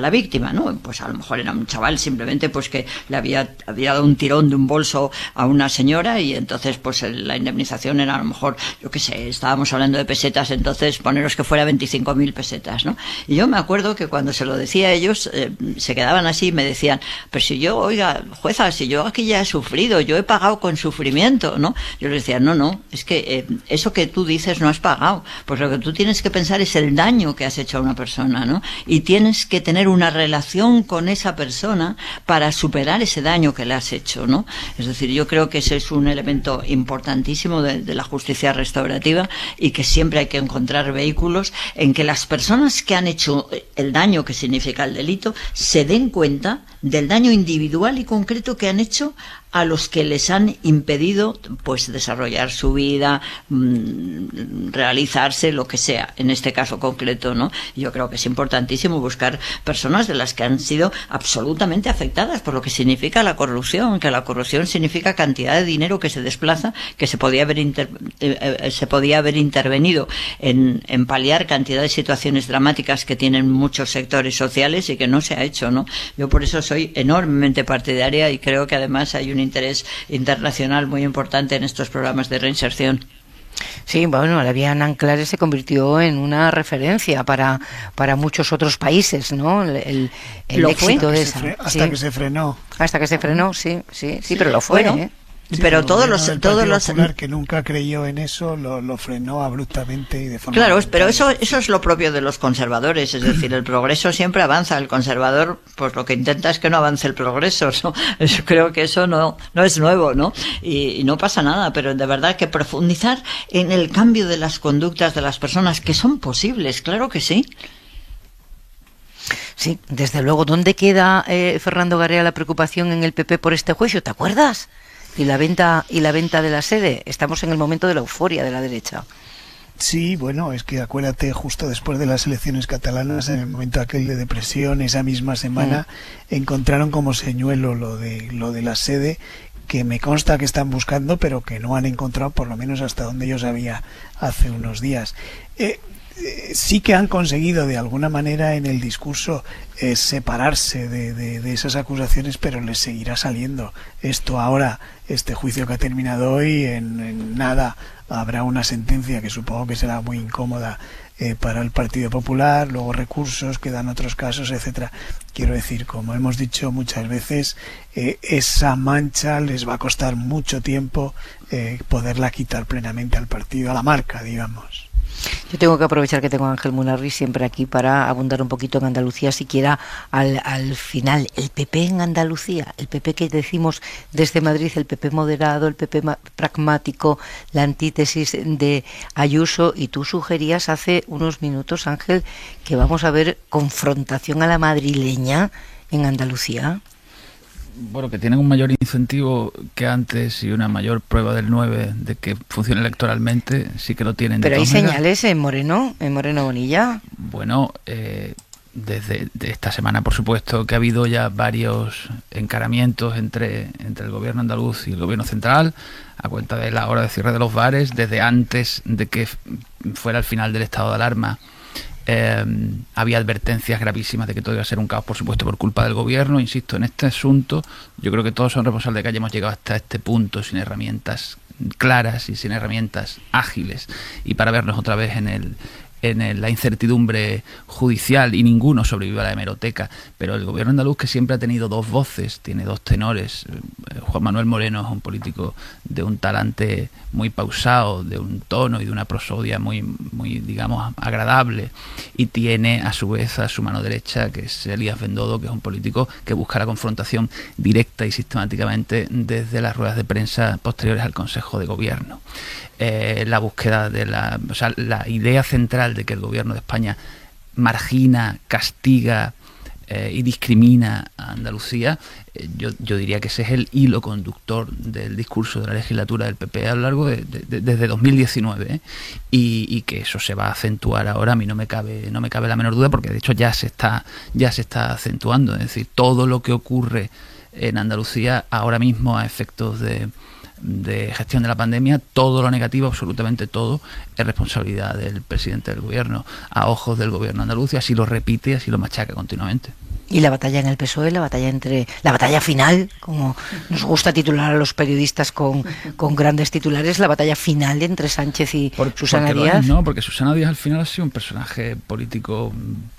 la víctima, ¿no? Pues a lo mejor era un chaval simplemente pues que le había dado un tirón de un bolso a una señora y entonces pues la indemnización era a lo mejor, yo qué sé, estábamos hablando de pesetas, entonces poneros que fuera 25.000 pesetas, ¿no? Y yo me acuerdo que cuando se lo decía a ellos se quedaban así y me decían, pero si yo, oiga, jueza, si yo aquí ya he sufrido, yo he pagado con sufrimiento, ¿no? Yo les decía, no, es que eso que tú dices no has pagado, pues lo que tú tienes que pensar es el daño que has hecho a una persona, ¿no? Y tienes que tener una relación con esa persona para superar ese daño que le has hecho, ¿no? Es decir, yo creo que ese es un elemento importantísimo de la justicia restaurativa y que siempre hay que encontrar vehículos en que las personas que han hecho el daño que significa el delito se den cuenta del daño individual y concreto que han hecho a los que les han impedido pues desarrollar su vida, realizarse, lo que sea, en este caso concreto, ¿no? Yo creo que es importantísimo buscar personas de las que han sido absolutamente afectadas por lo que significa la corrupción, que la corrupción significa cantidad de dinero que se desplaza, que se podía haber intervenido en paliar cantidad de situaciones dramáticas que tienen muchos sectores sociales y que no se ha hecho, ¿no? Yo por eso soy enormemente partidaria y creo que además hay un interés internacional muy importante en estos programas de reinserción. Sí, bueno, la vía en Anclares se convirtió en una referencia para muchos otros países, ¿no? El éxito de esa. Hasta que se frenó. Hasta que se frenó, sí, pero lo fue, bueno, Sí, pero todos los que nunca creyó en eso lo frenó abruptamente y de forma pero eso es lo propio de los conservadores, es decir, el progreso siempre avanza, el conservador pues lo que intenta es que no avance el progreso, ¿no? Yo creo que eso no es nuevo, ¿no? Y no pasa nada, pero de verdad que profundizar en el cambio de las conductas de las personas que son posibles, claro que sí. Sí, desde luego. ¿Dónde queda, Fernando Garea, la preocupación en el PP por este juicio? ¿Te acuerdas? Y la venta de la sede. Estamos en el momento de la euforia de la derecha. Sí, bueno, es que acuérdate, justo después de las elecciones catalanas, en el momento aquel de depresión, esa misma semana, encontraron como señuelo lo de la sede, que me consta que están buscando, pero que no han encontrado, por lo menos hasta donde yo sabía hace unos días. Sí que han conseguido de alguna manera en el discurso separarse de esas acusaciones, pero les seguirá saliendo esto ahora. Este juicio que ha terminado hoy, en nada habrá una sentencia que supongo que será muy incómoda para el Partido Popular, luego recursos, quedan otros casos, etcétera. Quiero decir, como hemos dicho muchas veces, esa mancha les va a costar mucho tiempo poderla quitar plenamente al partido, a la marca, digamos. Yo tengo que aprovechar que tengo a Ángel Munarri siempre aquí para abundar un poquito en Andalucía, siquiera al final. El PP en Andalucía, el PP que decimos desde Madrid, el PP moderado, el PP pragmático, la antítesis de Ayuso, y tú sugerías hace unos minutos, Ángel, que vamos a ver confrontación a la madrileña en Andalucía. Bueno, que tienen un mayor incentivo que antes y una mayor prueba del 9 de que funcione electoralmente, sí que lo tienen. Pero hay señales en Moreno Bonilla. Bueno, desde esta semana, por supuesto, que ha habido ya varios encaramientos entre el gobierno andaluz y el gobierno central, a cuenta de la hora de cierre de los bares, desde antes de que fuera el final del estado de alarma. Había advertencias gravísimas de que todo iba a ser un caos, por supuesto, por culpa del gobierno. Insisto, en este asunto yo creo que todos son responsables de que hayamos llegado hasta este punto sin herramientas claras y sin herramientas ágiles, y para vernos otra vez en la incertidumbre judicial, y ninguno sobrevive a la hemeroteca. Pero el gobierno andaluz, que siempre ha tenido dos voces, tiene dos tenores. Juan Manuel Moreno es un político de un talante muy pausado, de un tono y de una prosodia muy, digamos, agradable, y tiene a su vez a su mano derecha, que es Elías Bendodo, que es un político que busca la confrontación directa y sistemáticamente desde las ruedas de prensa posteriores al Consejo de Gobierno. La búsqueda de la idea central de que el gobierno de España margina, castiga y discrimina a Andalucía, yo diría que ese es el hilo conductor del discurso de la legislatura del PP a lo largo desde 2019, y que eso se va a acentuar ahora. A mí no me cabe la menor duda, porque de hecho ya se está acentuando. Es decir, todo lo que ocurre en Andalucía ahora mismo a efectos de gestión de la pandemia, todo lo negativo, absolutamente todo, es responsabilidad del presidente del gobierno, a ojos del gobierno andaluz, y así lo repite y así lo machaca continuamente. Y la batalla en el PSOE, la batalla final, como nos gusta titular a los periodistas con grandes titulares, la batalla final entre Sánchez y Susana Díaz. No, porque Susana Díaz al final ha sido un personaje político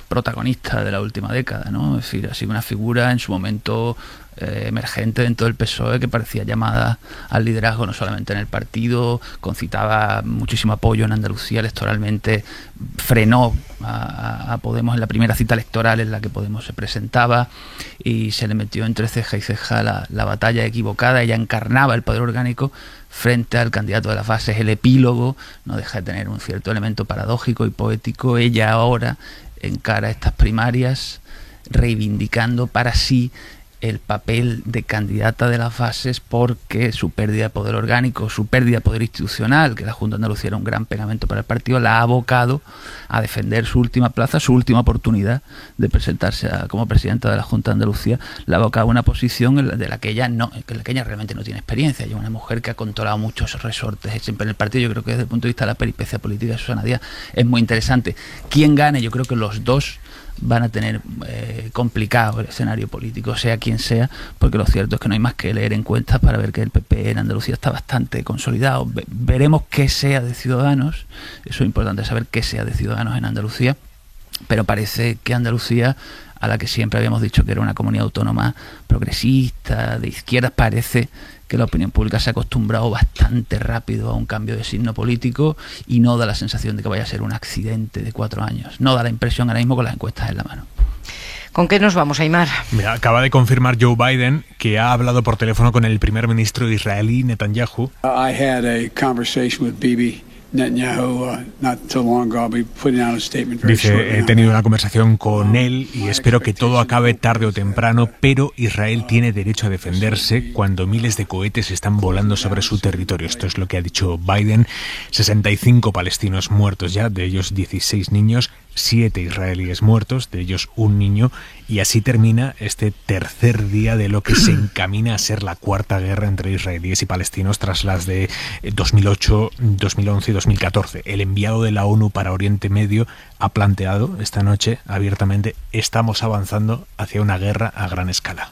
protagonista de la última década, ¿no? Es decir, ha sido una figura en su momento emergente dentro del PSOE, que parecía llamada al liderazgo no solamente en el partido, concitaba muchísimo apoyo en Andalucía electoralmente, frenó a Podemos en la primera cita electoral en la que Podemos se presentaba, y se le metió entre ceja y ceja la batalla equivocada. Ella encarnaba el poder orgánico frente al candidato de las bases. El epílogo no deja de tener un cierto elemento paradójico y poético. Ella ahora encara estas primarias reivindicando para sí el papel de candidata de las bases, porque su pérdida de poder orgánico, su pérdida de poder institucional, que la Junta de Andalucía era un gran pegamento para el partido, la ha abocado a defender su última plaza, su última oportunidad de presentarse como presidenta de la Junta de Andalucía. La ha abocado a una posición de la que ella realmente no tiene experiencia. Ella es una mujer que ha controlado muchos resortes siempre en el partido. Yo creo que desde el punto de vista de la peripecia política de Susana Díaz es muy interesante. Quien gane, yo creo que los dos van a tener complicado el escenario político, sea quien sea, porque lo cierto es que no hay más que leer encuestas para ver que el PP en Andalucía está bastante consolidado. Veremos qué sea de Ciudadanos, eso es importante saber qué sea de Ciudadanos en Andalucía, pero parece que Andalucía, a la que siempre habíamos dicho que era una comunidad autónoma progresista, de izquierdas, parece que la opinión pública se ha acostumbrado bastante rápido a un cambio de signo político, y no da la sensación de que vaya a ser un accidente de 4 años. No da la impresión ahora mismo con las encuestas en la mano. ¿Con qué nos vamos, Aimar? Mira, acaba de confirmar Joe Biden que ha hablado por teléfono con el primer ministro israelí, Netanyahu. I had a conversation with Bibi Dice, he tenido una conversación con él y espero que todo acabe tarde o temprano, pero Israel tiene derecho a defenderse cuando miles de cohetes están volando sobre su territorio. Esto es lo que ha dicho Biden. 65 palestinos muertos ya, de ellos 16 niños, 7 israelíes muertos, de ellos un niño, y así termina este tercer día de lo que se encamina a ser la cuarta guerra entre israelíes y palestinos tras las de 2008, 2011 y 2014. El enviado de la ONU para Oriente Medio ha planteado esta noche abiertamente: estamos avanzando hacia una guerra a gran escala.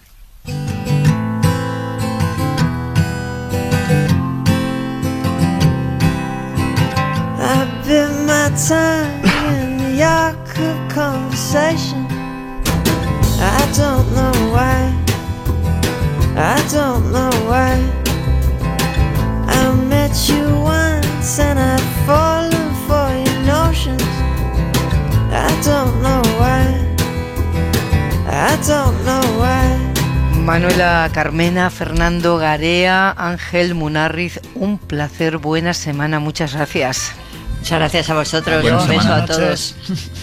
Manuela Carmena, Fernando Garea, Ángel Munarriz, un placer, buena semana, muchas gracias. Muchas gracias a vosotros, un beso a todos.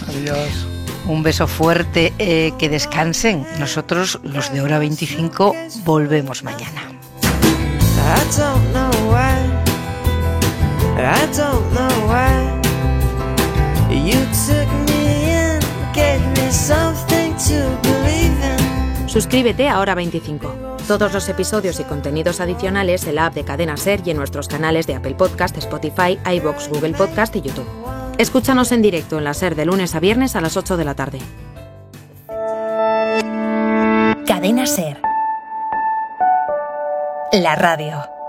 Adiós. Un beso fuerte, que descansen. Nosotros, los de Hora 25, volvemos mañana. Suscríbete a Hora 25. Todos los episodios y contenidos adicionales en la app de Cadena SER y en nuestros canales de Apple Podcast, Spotify, iVoox, Google Podcast y YouTube. Escúchanos en directo en la SER de lunes a viernes a las 8 de la tarde. Cadena SER. La radio.